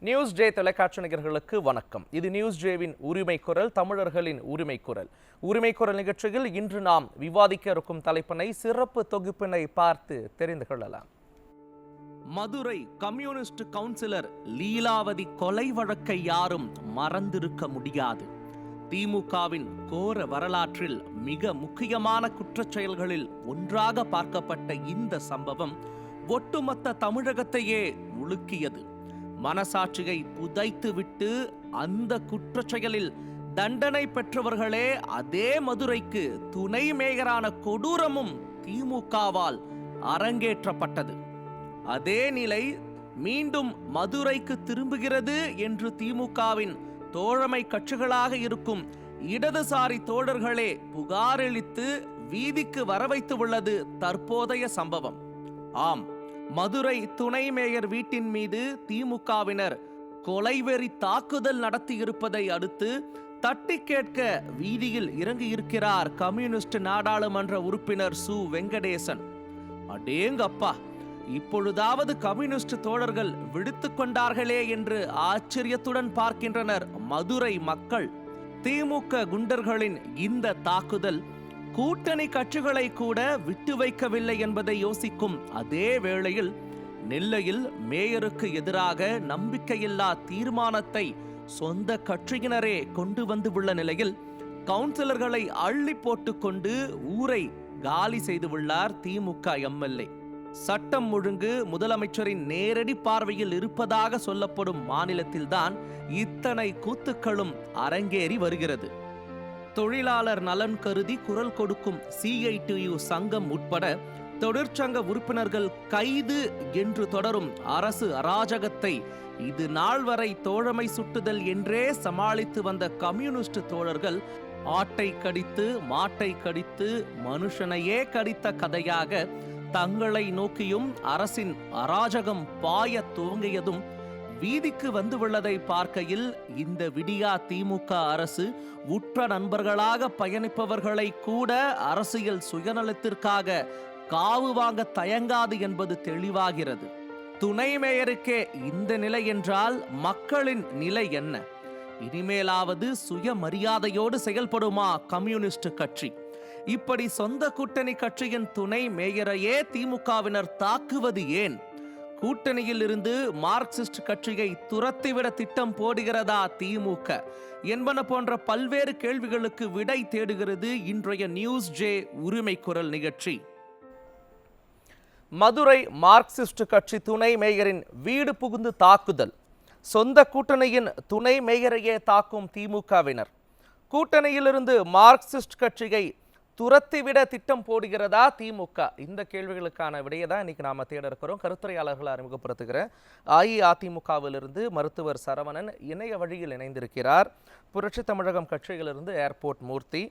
News J தொலைக்காட்சி நேயர்களுக்கு வணக்கம். இது நியூஸ் ஜேவின் உரிமை குரல், தமிழர்களின் உரிமை குரல். உரிமை குரல் நிகழ்ச்சியில் இன்று நாம் விவாதிக்க இருக்கும் தலைப்பினை சிறப்பு தொகுப்பினை பார்த்து தெரிந்து கொள்ளலாம். மதுரை கம்யூனிஸ்ட் கவுன்சிலர் லீலாவதி கொலை வழக்கை யாரும் மறந்திருக்க முடியாது. திமுகவின் கோர வரலாற்றில் மிக முக்கியமான குற்றச் செயல்களில் ஒன்றாக பார்க்கப்பட்ட இந்த சம்பவம் ஒட்டுமொத்த தமிழகத்தையே உலுக்கியது. மனசாட்சியை புதைத்துவிட்டு அந்த குற்றச்செயலில் தண்டனை பெற்றவர்களே அதே மதுரைக்கு துணை மேயரான கொடூரமும் திமுகவால் அரங்கேற்றப்பட்டது. அதே நிலை மீண்டும் மதுரைக்கு திரும்புகிறது என்று திமுகவின் தோழமை கட்சிகளாக இருக்கும் இடதுசாரி தோழர்களே புகாரளித்து வீதிக்கு வரவைத்து உள்ளது தற்போதைய சம்பவம். ஆம், மதுரை துணை மேயர் வீட்டின் மீது திமுகவினர் கொலைவெறி தாக்குதல் நடத்தியிருப்பதை அடுத்து தட்டி கேட்க வீதியில் இறங்கியிருக்கிறார் கம்யூனிஸ்ட் நாடாளுமன்ற உறுப்பினர் சு வெங்கடேசன். அடேங்கப்பா, இப்பொழுதாவது கம்யூனிஸ்ட் தோழர்கள் விடுத்துக் கொண்டார்களே என்று ஆச்சரியத்துடன் பார்க்கின்றனர் மதுரை மக்கள். திமுக குண்டர்களின் இந்த தாக்குதல் கூட்டணி கட்சிகளை கூட விட்டு வைக்கவில்லை என்பதை யோசிக்கும் அதே வேளையில் நெல்லையில் மேயருக்கு எதிராக நம்பிக்கையில்லா தீர்மானத்தை சொந்த கட்சியினரே கொண்டு வந்துள்ள நிலையில் கவுன்சிலர்களை அள்ளி போட்டுக்கொண்டு ஊரை காலி செய்துள்ளார் திமுக எம்எல்ஏ. சட்டம் ஒழுங்கு முதலமைச்சரின் நேரடி பார்வையில் இருப்பதாக சொல்லப்படும் மாநிலத்தில்தான் இத்தனை கூத்துக்களும் அரங்கேறி வருகிறது. தொழிலாளர் நலன் கருதி குரல் கொடுக்கும் CITU சங்கம் உட்பட தொழிற்சங்க உறுப்பினர்கள் கைது என்று தொடரும் அரசு அராஜகத்தை இது நாள் வரை தோழமை சுட்டுதல் என்றே சமாளித்து வந்த கம்யூனிஸ்ட் தோழர்கள் ஆட்டை கடித்து மாட்டை கடித்து மனுஷனையே கடித்த கதையாக தங்களை நோக்கியும் அரசின் அராஜகம் பாய துவங்கியதும் வீதிக்கு வந்துள்ளதை பார்க்கையில் இந்த விடியா திமுக அரசு உற்ற நண்பர்களாக பயணிப்பவர்களை கூட அரசியல் சுயநலத்திற்காக காவு வாங்க தயங்காது என்பது தெளிவாகிறது. துணை மேயருக்கே இந்த நிலை என்றால் மக்களின் நிலை என்ன? இனிமேலாவது சுயமரியாதையோடு செயல்படுமா கம்யூனிஸ்ட் கட்சி? இப்படி சொந்த கூட்டணி கட்சியின் துணை மேயரையே திமுகவினர் தாக்குவது ஏன்? கூட்டணியில் இருந்து மார்க்சிஸ்ட் கட்சியை துரத்திவிட திட்டம் போடுகிறதா திமுக என்பன போன்ற பல்வேறு கேள்விகளுக்கு விடை தேடுகிறது இன்றைய நியூஸ் ஜே உரிமை குரல் நிகழ்ச்சி. மதுரை மார்க்சிஸ்ட் கட்சி துணை மேயரின் வீடு புகுந்து தாக்குதல். சொந்த கூட்டணியின் துணை மேயரையே தாக்கும் திமுகவினர். கூட்டணியிலிருந்து மார்க்சிஸ்ட் கட்சியை துரத்திவிட திட்டம் போடுகிறதா திமுக? இந்த கேள்விகளுக்கான விடையை தான் இன்னைக்கு நாம தேட இருக்கிறோம். கருத்துரையாளர்களை அறிமுகப்படுத்துகிறேன். அஇஅதிமுகவிலிருந்து மருத்துவர் சரவணன் இணைய வழியில் இணைந்திருக்கிறார். புரட்சி தமிழகம் கட்சியிலிருந்து ஏர்போர்ட் மூர்த்தி,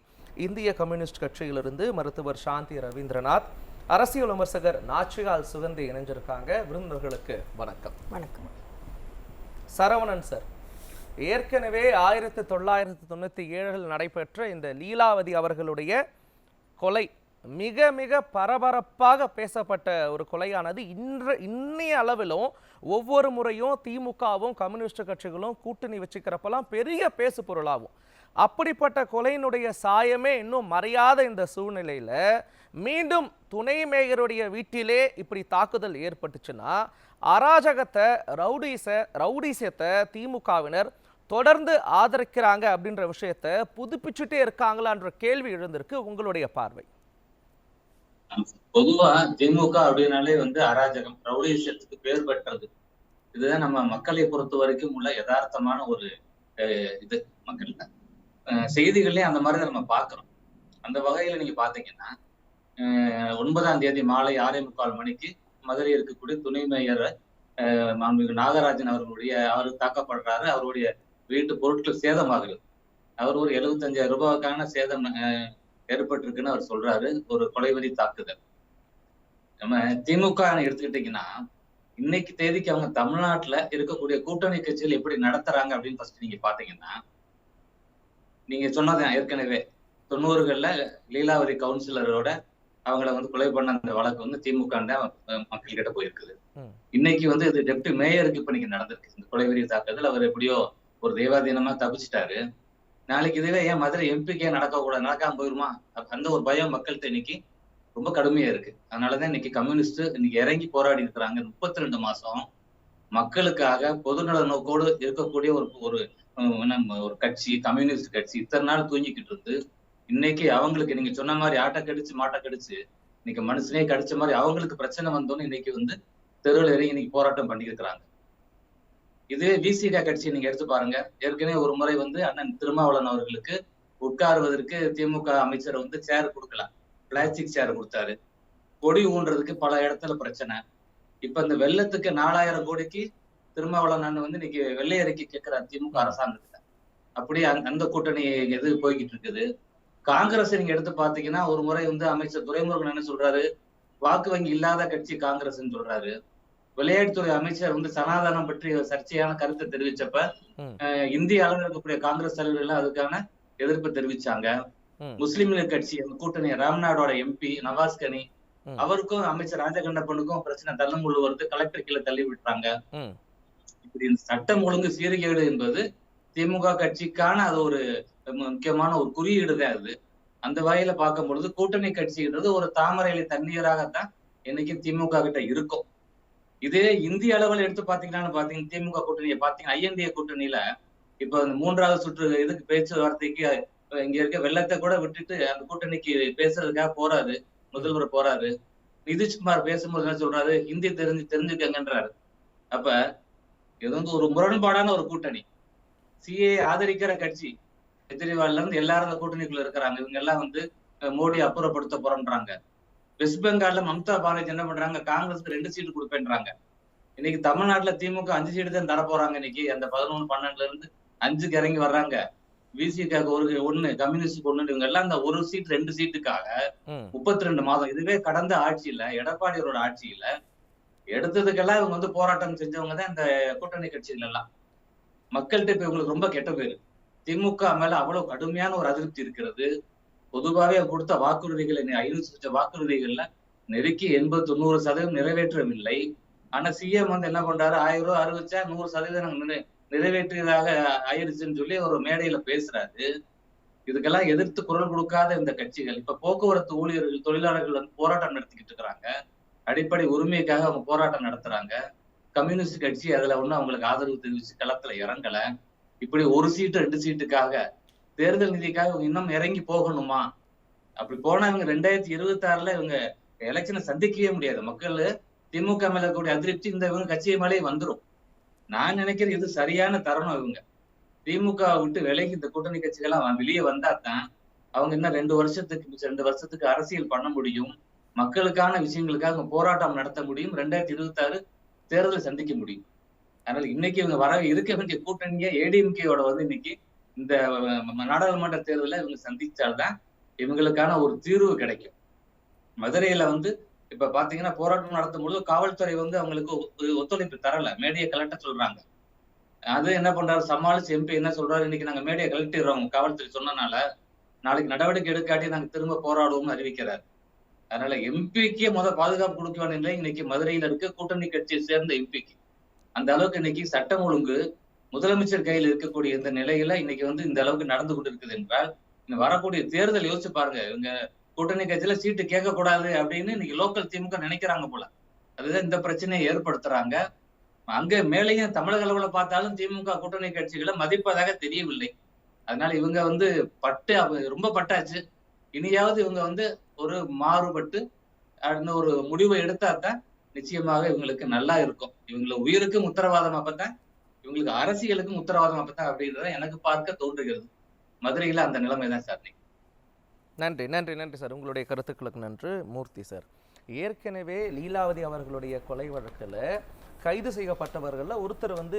இந்திய கம்யூனிஸ்ட் கட்சியிலிருந்து மருத்துவர் சாந்தி ரவீந்திரநாத், அரசியல் விமர்சகர் நாச்சியால் சுகந்தி இணைஞ்சிருக்காங்க. விருந்தினர்களுக்கு வணக்கம். வணக்கம். சரவணன் சார், ஏற்கனவே 1997 நடைபெற்ற இந்த லீலாவதி அவர்களுடைய கொலை மிக மிக பரபரப்பாக பேசப்பட்ட ஒரு கொலையானது இன்னைய அளவிலும் ஒவ்வொரு முறையும் திமுகவும் கம்யூனிஸ்ட் கட்சிகளும் கூட்டணி வச்சுக்கிறப்பெல்லாம் பெரிய பேசு பொருளாகும். அப்படிப்பட்ட கொலையினுடைய சாயமே இன்னும் மறையாத இந்த சூழ்நிலையில மீண்டும் துணை மேயருடைய வீட்டிலே இப்படி தாக்குதல் ஏற்பட்டுச்சுன்னா அராஜகத்தை ரவுடிசத்தை திமுகவினர் தொடர்ந்து ஆதரிக்கிறாங்க அப்படின்ற விஷயத்தை புதுப்பிச்சுட்டே இருக்காங்களான்ற கேள்வி எழுந்திருக்கு. உங்களுடைய பார்வை? பொதுவா திமுக அப்படின்னாலே அராஜகம், ரவுடிசத்துக்கு பேர் பெற்றது. இதுதான் நம்ம மக்களை பொறுத்த வரைக்கும் உள்ள யதார்த்தமான ஒரு இது. மக்கள் செய்திகள்லயும் அந்த மாதிரிதான் நம்ம பார்க்கிறோம். அந்த வகையில நீங்க பாத்தீங்கன்னா 9ஆம் தேதி மாலை 6:45 மணிக்கு மதுரை இருக்கக்கூடிய துணை மேயர் நாகராஜன் அவரு தாக்கப்படுறாரு. அவருடைய வீட்டு பொருட்கள் சேதமாகுது. அவர் ஒரு 75,000 ரூபாய்க்கான சேதம் ஏற்பட்டிருக்குன்னு அவர் சொல்றாரு. ஒரு கொலைவெறி தாக்குதல். நம்ம திமுக எடுத்துக்கிட்டீங்கன்னா இன்னைக்கு தேதிக்கு அவங்க தமிழ்நாட்டுல இருக்கக்கூடிய கூட்டணி கட்சிகள் எப்படி நடத்துறாங்க அப்படின்னு ஃபர்ஸ்ட் நீங்க பாத்தீங்கன்னா, நீங்க சொன்னது ஏற்கனவே 90களில் லீலாவதி கவுன்சிலரோட அவங்கள வந்து கொலை பண்ண அந்த வழக்கு வந்து திமுக மக்கள் கிட்ட போயிருக்குது. ம். இன்னைக்கு வந்து இது டெப்டி மேயருக்கு இப்ப இன்னைக்கு நடந்திருக்கு இந்த கொலைவெறி தாக்குதல். அவர் எப்படியோ ஒரு தெய்வாதீனமா தப்பிச்சிட்டாரு. நாளைக்கு இதுவே ஏன் மதுரை எம்பிக்கே நடக்கக்கூடாது, நடக்காம போயிருமா? அந்த ஒரு பயம் மக்கள்கிட்ட இன்னைக்கு ரொம்ப கடுமையா இருக்கு. அதனாலதான் இன்னைக்கு கம்யூனிஸ்ட் இன்னைக்கு இறங்கி போராடி இருக்கிறாங்க. 32 மாசம் மக்களுக்காக பொதுநல நோக்கோடு இருக்கக்கூடிய ஒரு ஒரு ஒரு கட்சி, கம்யூனிஸ்ட் கட்சி இத்தனை நாள் தூங்கிக்கிட்டு இருந்து இன்னைக்கு அவங்களுக்கு நீங்க சொன்ன மாதிரி ஆட்டை கடிச்சு மாட்டை கடிச்சு இன்னைக்கு மனுஷனே கடிச்ச மாதிரி அவங்களுக்கு பிரச்சனை வந்தோன்னு இன்னைக்கு வந்து தெருவில் இறங்கி இன்னைக்கு போராட்டம் பண்ணியிருக்கிறாங்க. இதுவே விசிக கட்சி நீங்க எடுத்து பாருங்க. ஏற்கனவே ஒரு முறை வந்து அண்ணன் திருமாவளவன் அவர்களுக்கு உட்காருவதற்கு திமுக அமைச்சர் வந்து சேர் கொடுக்கலாம், பிளாஸ்டிக் சேர் கொடுத்தாரு. கொடி ஊன்றதுக்கு பல இடத்துல பிரச்சனை. இப்ப இந்த வெள்ளத்துக்கு 4000 கோடிக்கு திருமாவளவன் வந்து இன்னைக்கு வெள்ளை அறிக்கை கேட்கிறார் திமுக அரசாங்கத்துல. அப்படியே அந்த கூட்டணி எது போய்கிட்டு இருக்குது. காங்கிரஸ் நீங்க எடுத்து பாத்தீங்கன்னா ஒரு முறை வந்து அமைச்சர் துரைமுருகன் என்ன சொல்றாரு, வாக்கு வங்கி இல்லாத கட்சி காங்கிரஸ் சொல்றாரு. விளையாட்டுத்துறை அமைச்சர் வந்து சனாதனம் பற்றி சர்ச்சையான கருத்தை தெரிவிச்சப்ப இந்திய அளவில் இருக்கக்கூடிய காங்கிரஸ் தலைவர்கள் எல்லாம் அதுக்கான எதிர்ப்பு தெரிவிச்சாங்க. முஸ்லிம் லீக் கட்சி அந்த கூட்டணி ராம்நாடோட எம்பி நவாஸ் கனி அவருக்கும் அமைச்சர் ராஜகண்ணப்பனுக்கும் பிரச்சனை தள்ளுமுள்ளு வருது, கலெக்டர் கீழே தள்ளி விட்டுறாங்க. இப்படி சட்டம் ஒழுங்கு சீர்கேடு என்பது திமுக கட்சிக்கான அது ஒரு முக்கியமான ஒரு குறியீடு தான் அது. அந்த வகையில பார்க்கும் பொழுது கூட்டணி கட்சின்றது ஒரு தாமரையில தண்ணீராகத்தான் இன்னைக்கு திமுக கிட்ட இருக்கும். இதே இந்திய அளவில் எடுத்து பாத்தீங்கன்னா திமுக கூட்டணியை பாத்தீங்கன்னா ஐஎன்டிஏ கூட்டணியில இப்ப அந்த 3வது சுற்று இதுக்கு பேச்சுவார்த்தைக்கு இங்க இருக்க வெள்ளத்தை கூட விட்டுட்டு அந்த கூட்டணிக்கு பேசுறதுக்காக போறாரு, முதல்வர் போறாரு. நிதிஷ்குமார் பேசும்போது என்ன சொல்றாரு, ஹிந்தி தெரிஞ்சுக்கங்கன்றாரு. அப்ப இது வந்து ஒரு முரண்பாடான ஒரு கூட்டணி. சிஏ ஆதரிக்கிற கட்சி கெஜ்ரிவால்ல இருந்து எல்லாரும் அந்த கூட்டணிக்குள்ள இருக்கிறாங்க. இவங்க எல்லாம் வந்து மோடி அப்புறப்படுத்த போறோம்ன்றாங்க. வெஸ்ட் பெங்கால்ல மம்தா பானர்ஜி என்ன பண்றாங்க, காங்கிரஸ்க்கு 2 சீட்டு கொடுப்பேன்றாங்க. இன்னைக்கு தமிழ்நாட்டுல திமுக 5 சீட்டு தான் தர போறாங்க. இன்னைக்கு அந்த 11, 12ல இருந்து 5க்கு இறங்கி வர்றாங்க. விசிகாக்கு 1, கம்யூனிஸ்டுக்கு 1, இவங்க எல்லாம் அந்த 1 சீட் 2 சீட்டுக்காக 32 மாதம். இதுவே கடந்த ஆட்சியில எடப்பாடியோட ஆட்சியில எடுத்ததுக்கெல்லாம் இவங்க வந்து போராட்டம் செஞ்சவங்க தான் இந்த கூட்டணி கட்சிகள் எல்லாம். மக்கள்கிட்ட இப்ப இவங்களுக்கு ரொம்ப கெட்ட பேரு. திமுக மேல அவ்வளவு கடுமையான ஒரு அதிருப்தி இருக்கிறது. பொதுவாகவே கொடுத்த வாக்குறுதிகளை 500 வாக்குறுதிகள்ல நெருக்கி 80-90% நிறைவேற்றவில்லை. ஆனா சிஎம் வந்து என்ன பண்றாரு, 1000 ரூபாய் அறிவிச்சா 100% நிறைவேற்றியதாக ஆயிடுச்சுன்னு சொல்லி ஒரு மேடையில பேசுறாரு. இதுக்கெல்லாம் எதிர்த்து குரல் கொடுக்காத இந்த கட்சிகள் இப்ப போக்குவரத்து ஊழியர்கள் தொழிலாளர்கள் வந்து போராட்டம் நடத்திக்கிட்டு இருக்கிறாங்க. அடிப்படை உரிமைக்காக அவங்க போராட்டம் நடத்துறாங்க. கம்யூனிஸ்ட் கட்சி அதுல ஒண்ணு அவங்களுக்கு ஆதரவு தெரிவிச்சு களத்துல இறங்கல. இப்படி 1 சீட்டு 2 சீட்டுக்காக தேர்தல் நிதிக்காக இவங்க இன்னும் இறங்கி போகணுமா? அப்படி போனா இவங்க 2026ல இவங்க எலெக்ஷனை சந்திக்கவே முடியாது. மக்கள் திமுக மேல இருக்கக்கூடிய அதிருப்தி இந்த இவங்க கட்சியை மேலேயே வந்துடும். நான் நினைக்கிறேன் இது சரியான தருணம். இவங்க திமுக விட்டு விலகி இந்த கூட்டணி கட்சிகள்லாம் வெளியே வந்தா தான் அவங்க இன்னும் 2 வருஷத்துக்கு அரசியல் பண்ண முடியும். மக்களுக்கான விஷயங்களுக்காக போராட்டம் நடத்த முடியும். 2026 தேர்தலை சந்திக்க முடியும். அதனால இன்னைக்கு இவங்க இருக்க வேண்டிய கூட்டணியா ஏடிஎம்கேயோட வந்து இன்னைக்கு இந்த நாடாளுமன்ற தேர்தலில் இவங்க சந்திச்சால்தான் இவங்களுக்கான ஒரு தீர்வு கிடைக்கும். மதுரையில வந்து இப்ப பாத்தீங்கன்னா போராட்டம் நடத்தும் பொழுது காவல்துறை வந்து அவங்களுக்கு ஒத்துழைப்பு தரல, மேடையை கலட்ட சொல்றாங்க. அது என்ன பண்றாரு, சமாளிச்சு எம்பி என்ன சொல்றாரு, இன்னைக்கு நாங்க மேடையை கலட்டிடுறோம் காவல்துறை சொன்னனால, நாளைக்கு நடவடிக்கை எடுக்காட்டி நாங்க திரும்ப போராடுவோம்னு அறிவிக்கிறார். அதனால எம்பிக்கே பாதுகாப்பு கொடுக்க வேண்டிய இன்னைக்கு மதுரையில இருக்க கூட்டணி கட்சியை சேர்ந்த எம்பிக்கு அந்த அளவுக்கு இன்னைக்கு சட்டம் ஒழுங்கு முதலமைச்சர் கையில் இருக்கக்கூடிய இந்த நிலையில இன்னைக்கு வந்து இந்த அளவுக்கு நடந்து கொண்டு இருக்குது என்றால் வரக்கூடிய தேர்தல் யோசிச்சு பாருங்க. இவங்க கூட்டணி கட்சியில சீட்டு கேட்க கூடாது அப்படின்னு இன்னைக்கு லோக்கல் திமுக நினைக்கிறாங்க போல. அதுதான் இந்த பிரச்சனையை ஏற்படுத்துறாங்க. அங்க மேலேயும் தமிழக அளவுல பார்த்தாலும் திமுக கூட்டணி கட்சிகளை மதிப்பதாக தெரியவில்லை. அதனால இவங்க வந்து ரொம்ப பட்டாச்சு. இனியாவது இவங்க வந்து ஒரு மாறுபட்டு ஒரு முடிவை எடுத்தா தான் நிச்சயமாக இவங்களுக்கு நல்லா இருக்கும். இவங்களுக்கு உயிருக்கும் உத்தரவாதம் அப்பதான், இவங்களுக்கு அரசியலுக்கும் உத்தரவாதம் அப்பதான் அப்படின்றத எனக்கு பார்க்க தோன்றுகிறது. மதுரையில அந்த நிலைமை தான் சார். நன்றி நன்றி நன்றி சார், உங்களுடைய கருத்துக்களுக்கு நன்றி. மூர்த்தி சார், ஏற்கனவே லீலாவதி அவர்களுடைய கொலை வழக்கில் கைது செய்யப்பட்டவர்களில் ஒருத்தர் வந்து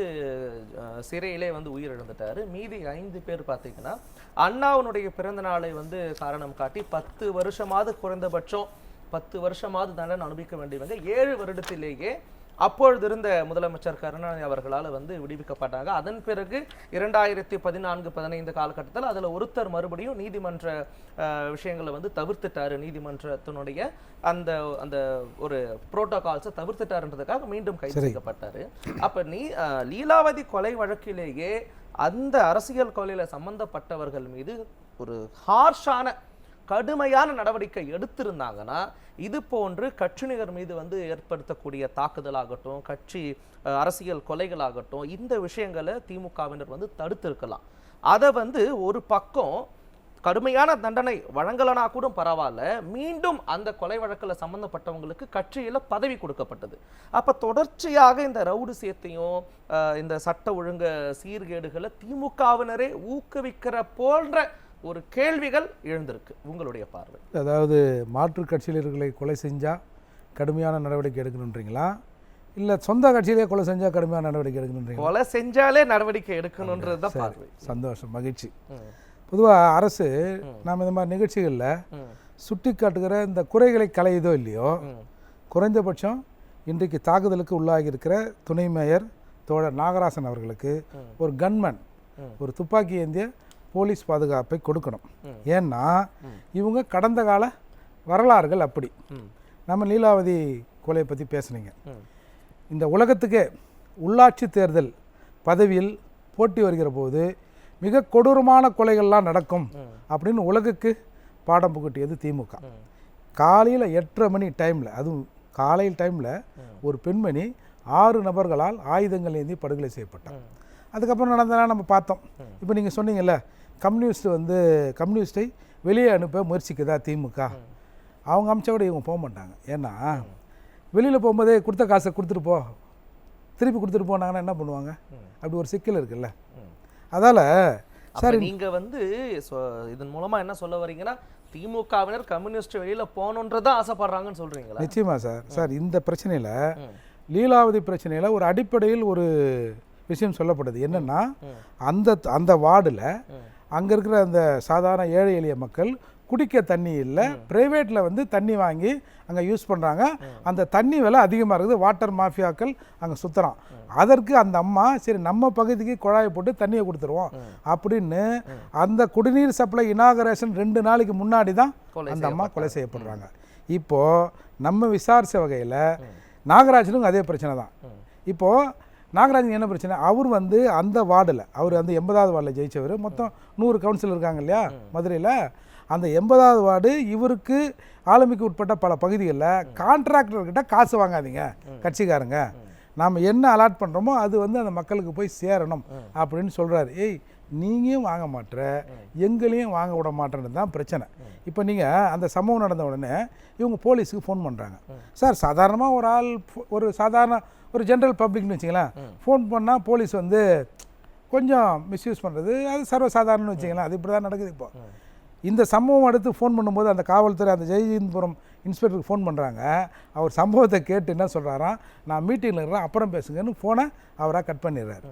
சிறையிலே வந்து உயிரிழந்துட்டார். மீதி 5 பேர் பார்த்தீங்கன்னா அண்ணாவினுடைய பிறந்த நாளை வந்து காரணம் காட்டி 10 வருஷமாவது குறைந்தபட்சம் 10 வருஷமாவது தண்டனை அனுபவிக்க வேண்டியவங்க 7 வருடத்திலேயே அப்பொழுது இருந்த முதலமைச்சர் கருணாநிதி அவர்களால் வந்து விடுவிக்கப்பட்டாங்க. அதன் பிறகு 2014-15 காலகட்டத்தில் அதில் ஒருத்தர் மறுபடியும் நீதிமன்ற விஷயங்களை வந்து தவிர்த்துட்டாரு, நீதிமன்றத்தினுடைய அந்த அந்த ஒரு புரோட்டோகால்ஸை தவிர்த்துட்டாருன்றதுக்காக மீண்டும் கைது செய்யப்பட்டாரு. அப்ப லீலாவதி கொலை வழக்கிலேயே அந்த அரசியல் கொலையில சம்பந்தப்பட்டவர்கள் மீது ஒரு ஹார்ஷான கடுமையான நடவடிக்கை எடுத்திருந்தாங்கன்னா இது போன்று கட்சியினர் மீது வந்து ஏற்படுத்தக்கூடிய தாக்குதலாகட்டும், கட்சி அரசியல் கொலைகளாகட்டும், இந்த விஷயங்களை திமுகவினர் வந்து தடுத்திருக்கலாம். அதை வந்து ஒரு பக்கம் கடுமையான தண்டனை வழங்கலனா கூட பரவாயில்ல, மீண்டும் அந்த கொலை வழக்கில் சம்பந்தப்பட்டவங்களுக்கு கட்சியில பதவி கொடுக்கப்பட்டது. அப்ப தொடர்ச்சியாக இந்த ரவுடிசத்தையும் இந்த சட்ட ஒழுங்க சீர்கேடுகளை திமுகவினரே ஊக்குவிக்கிற போன்ற ஒரு கேள்விகள் எழுந்திருக்கு. உங்களுடைய பார்வை? அதாவது மாற்று கட்சியினர்களை கொலை செஞ்சால் கடுமையான நடவடிக்கை எடுக்கணுன்றீங்களா, இல்லை சொந்த கட்சியிலே கொலை செஞ்சால் கடுமையான நடவடிக்கை எடுக்கணுன்றீங்களா? கொலை செஞ்சாலே நடவடிக்கை எடுக்கணுன்றது தான் பார்வை. சந்தோஷம், மகிழ்ச்சி. பொதுவாக அரசு நாம் இந்த மாதிரி நிகழ்ச்சிகளில் சுட்டி காட்டுகிற இந்த குறைகளை களையுதோ இல்லையோ, குறைந்தபட்சம் இன்றைக்கு தாக்குதலுக்கு உள்ளாகி இருக்கிற துணை மேயர் தோழர் நாகராசன் அவர்களுக்கு ஒரு கன்மேன், ஒரு துப்பாக்கி ஏந்திய போலீஸ் பாதுகாப்பை கொடுக்கணும். ஏன்னா இவங்க கடந்த கால வரலாறுகள் அப்படி. நம்ம லீலாவதி கொலையை பற்றி பேசுனீங்க. இந்த உலகத்துக்கே உள்ளாட்சி தேர்தல் பதவியில் போட்டி வருகிற போது மிக கொடூரமான கொலைகள்லாம் நடக்கும் அப்படின்னு உலகுக்கு பாடம் புகட்டியது திமுக. காலையில் 8:30 மணி டைமில், அதுவும் காலையில் டைமில் ஒரு பெண்மணி 6 நபர்களால் ஆயுதங்கள் ஏந்தி படுகொலை செய்யப்பட்டார். அதுக்கப்புறம் நடந்ததெல்லாம் நம்ம பார்த்தோம். இப்போ நீங்கள் சொன்னீங்கல்ல, கம்யூனிஸ்டை வெளியே அனுப்ப முயற்சிக்குதா திமுக, அவங்க அமிச்சா கூட இவங்க போக மாட்டாங்க. ஏன்னா வெளியில் போகும்போதே கொடுத்த காசை கொடுத்துட்டு போ, திருப்பி கொடுத்துட்டு போனாங்கன்னா என்ன பண்ணுவாங்க? அப்படி ஒரு சிக்கல் இருக்குல்ல. அதால் சார் நீங்கள் வந்து இதன் மூலமாக என்ன சொல்ல வரீங்கன்னா, திமுகவினர் கம்யூனிஸ்ட் வெளியில் போகணுன்றதான் ஆசைப்படுறாங்கன்னு சொல்கிறீங்களா? நிச்சயமா சார் இந்த பிரச்சனையில், லீலாவதி பிரச்சனையில் ஒரு அடிப்படையில் ஒரு விஷயம் சொல்லப்படுது. என்னென்னா அந்த வார்டில் அங்கே இருக்கிற அந்த சாதாரண ஏழை எளிய மக்கள் குடிக்க தண்ணி இல்லை, ப்ரைவேட்டில் வந்து தண்ணி வாங்கி அங்கே யூஸ் பண்ணுறாங்க. அந்த தண்ணி விலை அதிகமாக இருக்குது, வாட்டர் மாஃபியாக்கள் அங்கே சுற்றுறான். அதற்கு அந்த அம்மா சரி நம்ம பகுதிக்கு குழாயை போட்டு தண்ணியை கொடுத்துருவோம் அப்படின்னு அந்த குடிநீர் சப்ளை இனாகரேஷன் 2 நாளைக்கு முன்னாடி தான் அந்த அம்மா கொலை செய்யப்படுறாங்க. இப்போது நம்ம விசாரித்த வகையில் நாகராஜனுக்கும் அதே பிரச்சனை தான். இப்போது நாகராஜன் என்ன பிரச்சனை, அவர் வந்து அந்த வார்டில், அவர் அந்த 80வது வார்டில் ஜெயிச்சவர். மொத்தம் 100 கவுன்சிலர் இருக்காங்க இல்லையா மதுரையில். அந்த 80வது வார்டு இவருக்கு ஆளுமைக்கு உட்பட்ட பல பகுதிகளில் கான்ட்ராக்டர்கிட்ட காசு வாங்காதீங்க கட்சிக்காரங்க, நாம் என்ன அலாட் பண்ணுறோமோ அது வந்து அந்த மக்களுக்கு போய் சேரணும் அப்படின்னு சொல்கிறாரு. ஏய் நீங்களும் வாங்க மாட்டேற, எங்களையும் வாங்க விட மாட்டேன்னு தான் பிரச்சனை. இப்போ நீங்கள் அந்த சம்பவம் நடந்த உடனே இவங்க போலீஸுக்கு ஃபோன் பண்ணுறாங்க. சார் சாதாரணமாக ஒரு ஆள், ஒரு ஜென்ரல் பப்ளிக்னு வச்சிங்களேன், ஃபோன் பண்ணால் போலீஸ் வந்து கொஞ்சம் மிஸ்யூஸ் பண்ணுறது அது சர்வசாதாரணம்னு வச்சிங்களேன். அது இப்படி தான் நடக்குது. இப்போ இந்த சம்பவம் அடுத்து ஃபோன் பண்ணும்போது அந்த காவல்துறை அந்த ஜெயஹிந்த்புரம் இன்ஸ்பெக்டருக்கு ஃபோன் பண்ணுறாங்க. அவர் சம்பவத்தை கேட்டு என்ன சொல்கிறாராம், நான் மீட்டிங்கில் இருக்கிறேன் அப்புறம் பேசுங்கன்னு ஃபோனை அவராக கட் பண்ணிடுறாரு.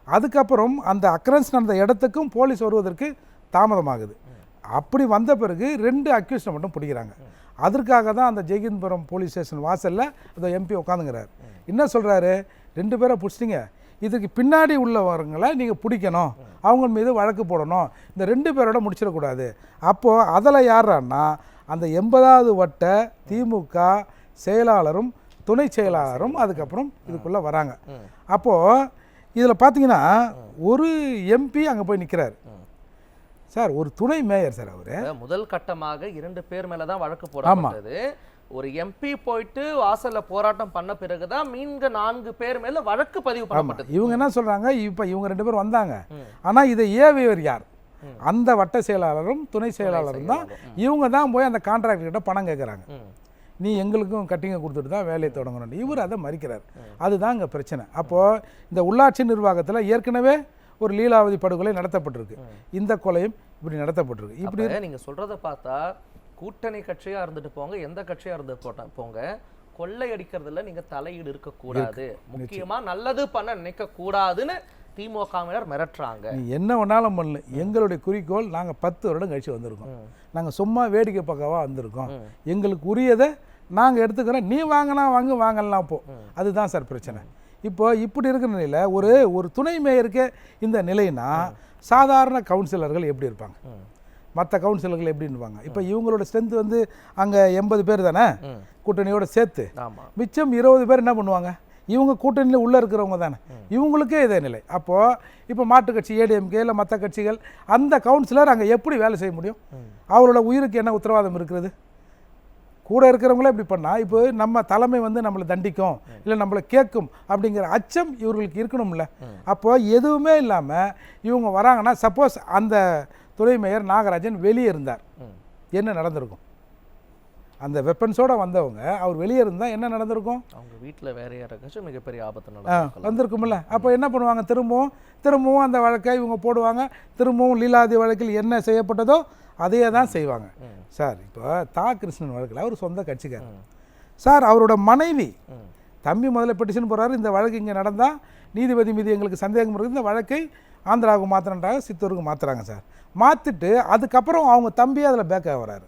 அதுக்கப்புறம் அந்த அக்ரன்ஸ் நடந்த இடத்துக்கும் போலீஸ் வருவதற்கு தாமதமாகுது. அப்படி வந்த பிறகு 2 அக்யூஸ்டை மட்டும் பிடிக்கிறாங்க. அதற்காக தான் அந்த ஜெயஹிந்த்புரம் போலீஸ் ஸ்டேஷன் வாசலில் அந்த எம்பி உட்காந்துங்கிறார். என்ன சொல்கிறாரு, 2 பேரை பிடிச்சிட்டிங்க, இதுக்கு பின்னாடி உள்ளவங்களை நீங்கள் பிடிக்கணும், அவங்க மீது வழக்கு போடணும், இந்த 2 பேரோட முடிச்சிடக்கூடாது. அப்போது அதில் யாரான்னா அந்த 80வது வட்ட திமுக செயலாளரும் துணை செயலாளரும் அதுக்கப்புறம் இதுக்குள்ளே வராங்க. அப்போது இதில் பார்த்தீங்கன்னா ஒரு எம்பி அங்கே போய் நிற்கிறார் சார், ஒரு துணை மேயர் சார். அவர் முதல் கட்டமாக 2 பேர் மேலே தான் வழக்கு போடப்பட்டது. ஒரு எம்பி போயிட்டு வாசல்ல போராட்டம் பண்ண பிறகுதான் மீன்க 4 பேர் மேல வழக்கு பதிவு பண்ணப்பட்டது. இவங்க என்ன சொல்றாங்க, இப்ப இவங்க 2 பேர் வந்தாங்க, ஆனா இதை ஏவியவர் யார்? அந்த வட்ட செயலாளரும் துணை செயலாளரும் தான். இவங்க தான் போய் அந்த கான்ட்ராக்டர் கிட்ட பணம் கேட்குறாங்க, நீ எங்களுக்கும் கட்டிங்க கொடுத்துட்டு தான் வேலையை தொடங்கணும். இவர் அதை மறிக்கிறார். அதுதான் இங்கே பிரச்சனை. அப்போது இந்த உள்ளாட்சி நிர்வாகத்தில் ஏற்கனவே ஒரு லீலாவதி படுகொலை நடத்தப்பட்டிருக்கு, இந்த கொலையும் இப்படி நடத்தப்பட்டிருக்கு. இப்படி நீங்கள் சொல்கிறத பார்த்தா கூட்டணி கட்சியாக இருந்துட்டு போங்க, எந்த கட்சியாக இருந்து போங்க, கொள்ளை அடிக்கிறதுல நீங்கள் தலையீடு இருக்கக்கூடாது, முக்கியமாக நல்லது பண்ண நினைக்கக்கூடாதுன்னு திமுகவினர் மிரட்டுறாங்க. நீ என்ன வேணாலும் பண்ணல, எங்களுடைய குறிக்கோள் நாங்கள் 10 வருடம் கழிச்சு வந்திருக்கோம், நாங்கள் சும்மா வேடிக்கை பக்கவாக வந்திருக்கோம், எங்களுக்கு உரியதை நாங்கள் எடுத்துக்கிறோம், நீ வாங்கினா வாங்கலாம் போ. அதுதான் சார் பிரச்சனை. இப்போ இப்படி இருக்கிற நிலையில் ஒரு துணை மேயருக்கே இந்த நிலைனா சாதாரண கவுன்சிலர்கள் எப்படி இருப்பாங்க, மற்ற கவுன்சிலர்கள் எப்படி இருப்பாங்க? இப்போ இவங்களோட ஸ்ட்ரென்த் வந்து அங்கே 80 பேர் தானே கூட்டணியோட சேர்த்து, மிச்சம் 20 பேர் என்ன பண்ணுவாங்க? இவங்க கூட்டணியில் உள்ளே இருக்கிறவங்க தானே, இவங்களுக்கே இதே நிலை. அப்போது இப்போ மாற்றுக் கட்சி ஏடிஎம்கே இல்லை மற்ற கட்சிகள் அந்த கவுன்சிலர் அங்கே எப்படி வேலை செய்ய முடியும்? அவரோட உயிருக்கு என்ன உத்தரவாதம் இருக்கிறது? கூட இருக்கிறவங்களே இப்படி பண்ணால் இப்போ நம்ம தலைமை வந்து நம்மளை தண்டிக்கும் இல்லை நம்மளை கேட்கும் அப்படிங்கிற அச்சம் இவர்களுக்கு இருக்கணும்ல. அப்போ எதுவுமே இல்லாமல் இவங்க வராங்கன்னா, சப்போஸ் அந்த துணை மேயர் நாகராஜன் வெளியே இருந்தார், என்ன நடந்திருக்கும்? அந்த வெப்பன்ஸோட வந்தவங்க அவர் வெளியே இருந்தால் என்ன நடந்திருக்கும்? அவங்க வீட்டில் வேற யாராச்சும் மிகப்பெரிய ஆபத்து வந்திருக்கும்ல. அப்போ என்ன பண்ணுவாங்க? திரும்பவும் அந்த வழக்கை இவங்க போடுவாங்க. திரும்பவும் லீலாவதி வழக்கில் என்ன செய்யப்பட்டதோ அதையே தான் செய்வாங்க. சார் இப்போ தா கிருஷ்ணன் வழக்கில் அவர் சொந்த கட்சிக்காரர் சார். அவரோட மனைவி தம்பி முதல்ல பெட்டிஷன் போடுறாரு, இந்த வழக்கு இங்கே நடந்தால் நீதிபதி மீது எங்களுக்கு சந்தேகம் இருக்குது, இந்த வழக்கை ஆந்திராவுக்கு மாற்றுறாங்க, சித்தூருக்கு மாற்றுறாங்க சார். மாற்றிட்டு அதுக்கப்புறம் அவங்க தம்பி அதில் பேக் ஆகிறாரு.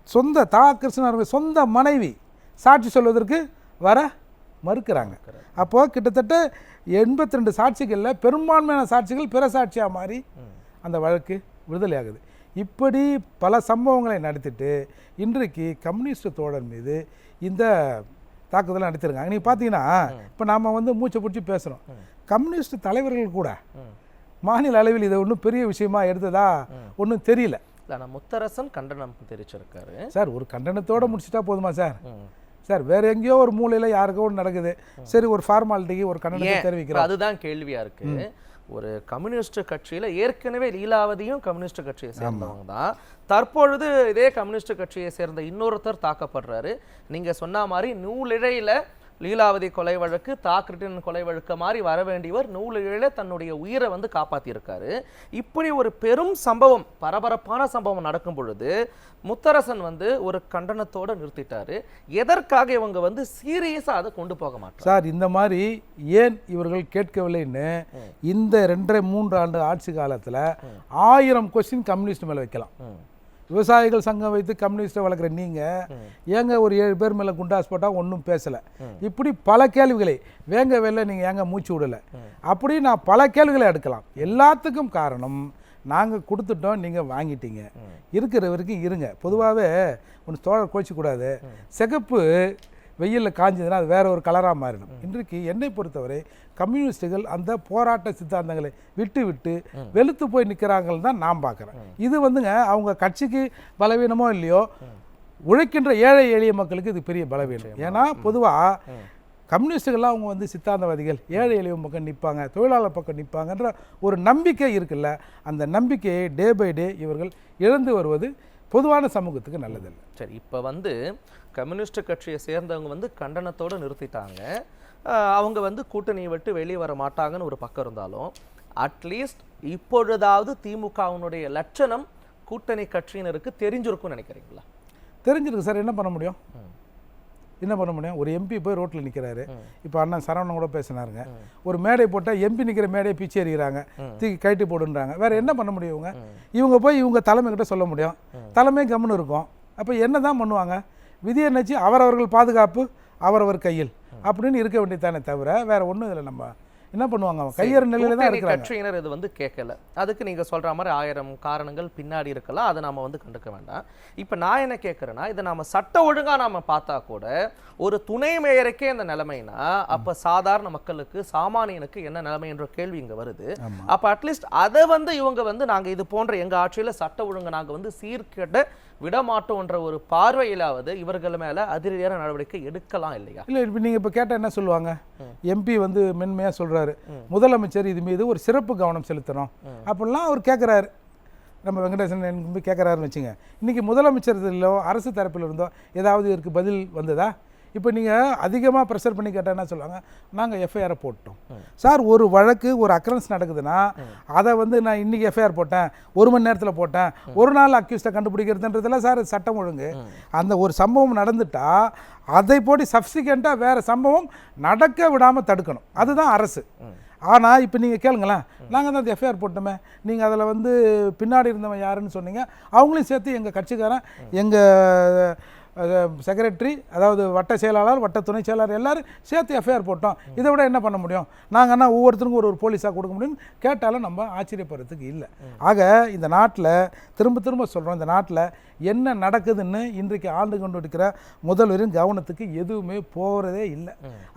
சொந்த தா கிருஷ்ணன் சொந்த மனைவி சாட்சி சொல்வதற்கு வர மறுக்கிறாங்க. அப்போது கிட்டத்தட்ட 82 சாட்சிகளில் பெரும்பான்மையான சாட்சிகள் பிற சாட்சியாக மாறி அந்த வழக்கு விடுதலை ஆகுது. இப்படி பல சம்பவங்களை நடத்திட்டு இன்றைக்கு கம்யூனிஸ்ட் தோழர் மீது இந்த தாக்குதலை நடத்திருக்காங்க. நீங்கள் பார்த்தீங்கன்னா இப்போ நாம் வந்து மூச்சை பிடிச்சி பேசுகிறோம், கம்யூனிஸ்ட் தலைவர்கள் கூட மாநில அளவில் இதை ஒன்றும் பெரிய விஷயமா எடுத்ததா ஒன்றும் தெரியல. ஆனால் முத்தரசன் கண்டனம் தெரிவிச்சிருக்காரு சார். ஒரு கண்டனத்தோடு முடிச்சுட்டா போதுமா சார்? சார் வேற எங்கேயோ ஒரு மூலையில் யாருக்கோ ஒன்று நடக்குது, சரி ஒரு ஃபார்மாலிட்டிக்கு ஒரு கண்டனத்தை தெரிவிக்கிறோம், அதுதான் கேள்வியாக இருக்குது. ஒரு கம்யூனிஸ்ட் கட்சியில் ஏற்கனவே லீலாவதியும் கம்யூனிஸ்ட் கட்சியை சேர்ந்தவங்க தான். தற்பொழுது இதே கம்யூனிஸ்ட் கட்சியை சேர்ந்த இன்னொருத்தர் தாக்கப்படுறாரு. நீங்கள் சொன்ன மாதிரி நூலிழையில் லீலாவதி கொலை வழக்கு தாக்கிருட்டின் கொலை வழக்கு மாதிரி வர வேண்டியவர் நூலிழையில் தன்னுடைய உயிரை வந்து காப்பாற்றியிருக்காரு. இப்படி ஒரு பெரும் சம்பவம், பரபரப்பான சம்பவம் நடக்கும் பொழுது முத்தரசன் வந்து ஒரு கண்டனத்தோடு நிறுத்திட்டாரு. எதற்காக இவங்க வந்து சீரியஸாக அதை கொண்டு போக மாட்டாங்க சார்? இந்த மாதிரி ஏன் இவர்கள் கேட்கவில்லைன்னு இந்த 2.5-3 ஆண்டு ஆட்சி காலத்தில் 1000 கொஸ்டின் கம்யூனிஸ்ட் மேலே வைக்கலாம். விவசாயிகள் சங்கம் வைத்து கம்யூனிஸ்ட்டை வளர்க்குற நீங்கள் ஏங்க ஒரு 7 பேர் மேலே குண்டாஸ் போட்டால் ஒன்றும் பேசலை? இப்படி பல கேள்விகளை வேங்க வேலை நீங்கள் ஏங்க மூச்சு விடலை? அப்படி நான் பல கேள்விகளை எடுக்கலாம். எல்லாத்துக்கும் காரணம் நாங்கள் கொடுத்துட்டோம், நீங்கள் வாங்கிட்டீங்க, இருக்கிற வரைக்கும் இருங்க. பொதுவாகவே ஒன்று தோழர் கோச்சிக்கூடாது, சிகப்பு வெயிலில் காஞ்சதுன்னா அது வேற ஒரு கலராக மாறிடும். இன்றைக்கு என்னை பொறுத்தவரை கம்யூனிஸ்டுகள் அந்த போராட்ட சித்தாந்தங்களை விட்டு விட்டு வெளுத்து போய் நிற்கிறாங்கன்னு தான் நான் பார்க்குறேன். இது வந்துங்க அவங்க கட்சிக்கு பலவீனமோ இல்லையோ, உழைக்கின்ற ஏழை எளிய மக்களுக்கு இது பெரிய பலவீனம். ஏன்னா பொதுவாக கம்யூனிஸ்டுகள்லாம் அவங்க வந்து சித்தாந்தவாதிகள், ஏழை எளிய பக்கம் நிற்பாங்க, தொழிலாளர் பக்கம் நிற்பாங்கன்ற ஒரு நம்பிக்கை இருக்குல்ல, அந்த நம்பிக்கையை டே பை டே இவர்கள் இழந்து வருவது பொதுவான சமூகத்துக்கு நல்லதில்லை. சரி, இப்போ வந்து கம்யூனிஸ்ட் கட்சியை சேர்ந்தவங்க வந்து கண்டனத்தோடு நிறுத்திட்டாங்க. அவங்க வந்து கூட்டணியை விட்டு வெளியே வர மாட்டாங்கன்னு ஒரு பக்கம் இருந்தாலும், அட்லீஸ்ட் இப்பொழுதாவது திமுகவினுடைய லட்சணம் கூட்டணி கட்சியினருக்கு தெரிஞ்சிருக்கும்னு நினைக்கிறீங்களா? தெரிஞ்சிருக்கு சார். என்ன பண்ண முடியும்? ஒரு எம்பி போய் ரோட்டில் நிற்கிறாரு. இப்போ அண்ணன் சரவணன் கூட பேசினாருங்க, ஒரு மேடை போட்டால் எம்பி நிற்கிற மேடையை பிச்சை எறிகிறாங்க, தூக்கி கட்டி போடுன்றாங்க. வேறு என்ன பண்ண முடியும்? இவங்க போய் இவங்க தலைமைக்கிட்ட சொல்ல முடியும், தலைமை கம்முன்னு இருக்கும். அப்போ என்ன தான் பண்ணுவாங்க? விதியை நினச்சி அவரவர்கள் பாதுகாப்பு அவரவர் கையில் அப்படின்னு இருக்க வேண்டியதானே தவிர வேற ஒன்றும் இதில் நம்ம என்ன பண்ணுவாங்க? கையேற நிலையில தான் இருக்கிறாங்க. கட்சியினர் இது வந்து கேட்கல, அதுக்கு நீங்க சொல்ற மாதிரி 1000 காரணங்கள் பின்னாடி இருக்கலாம், அதை நாம வந்து கண்டுக்க வேண்டாம். இப்ப நான் என்ன கேட்கறேன்னா, இதை நாம சட்ட ஒழுங்கா நாம பார்த்தா கூட ஒரு துணை மேயருக்கே இந்த நிலைமைனா அப்ப சாதாரண மக்களுக்கு சாமானியனுக்கு என்ன நிலைமை என்ற கேள்வி இங்க வருது. அப்ப அட்லீஸ்ட் அதை வந்து இவங்க வந்து நாங்க இது போன்ற எங்க ஆட்சியில சட்ட ஒழுங்கு நாங்க வந்து சீர்கேட்ட விடமாட்டோன்ற ஒரு பார்வையிலாவது இவர்கள் மேல அதிரடியான நடவடிக்கை எடுக்கலாம் இல்லையா? இல்லை, இப்போ நீங்கள் இப்போ கேட்டால் என்ன சொல்லுவாங்க? எம்பி வந்து மென்மையாக சொல்கிறாரு, முதலமைச்சர் இது மீது ஒரு சிறப்பு கவனம் செலுத்தணும் அப்படிலாம் அவர் கேட்குறாரு. நம்ம வெங்கடேசன் எம்பி கேட்குறாருன்னு வச்சுங்க. இன்றைக்கி முதலமைச்சரிலோ அரசு தரப்பில் இருந்தோ ஏதாவது இதற்கு பதில் வந்ததா? இப்போ நீங்கள் அதிகமாக ப்ரெஷர் பண்ணி கேட்டால் என்ன சொல்லுவாங்க? நாங்கள் எஃப்ஐஆரை போட்டோம். சார், ஒரு வழக்கு ஒரு அக்ரன்ஸ் நடக்குதுன்னா அதை வந்து நான் இன்றைக்கி எஃப்ஐஆர் போட்டேன், 1 மணி நேரத்தில் போட்டேன், ஒரு நாள் அக்யூஸ்டை கண்டுபிடிக்கிறதுன்றதுல சார் சட்டம் ஒழுங்கு. அந்த ஒரு சம்பவம் நடந்துட்டால் அதை போட்டு சப்சிக்வெண்ட்டாக வேறு சம்பவம் நடக்க விடாமல் தடுக்கணும். அதுதான் அரசு. ஆனால் இப்போ நீங்கள் கேளுங்களேன், நாங்கள் தான் எஃப்ஐஆர் போட்டோமே, நீங்கள் அதில் வந்து பின்னாடி இருந்தவன் யாருன்னு சொன்னீங்க, அவங்களையும் சேர்த்து எங்கள் கட்சிக்காரன் எங்கள் செக்ரட்டரி, அதாவது வட்ட செயலாளர், வட்ட துணை செயலாளர் எல்லாரும் சேர்த்து எஃப்ஐஆர் போட்டோம். இதை விட என்ன பண்ண முடியும்? நாங்கன்னா ஒவ்வொருத்தருக்கும் ஒரு போலீஸாக கொடுக்க முடியும்னு கேட்டாலும் நம்ம ஆச்சரியப்படுறதுக்கு இல்லை. ஆக இந்த நாட்டில் திரும்ப சொல்கிறோம், இந்த நாட்டில் என்ன நடக்குதுன்னு இன்றைக்கு ஆண்டு கொண்டு இருக்கிற முதல்வரின் கவனத்துக்கு எதுவுமே போகிறதே இல்லை.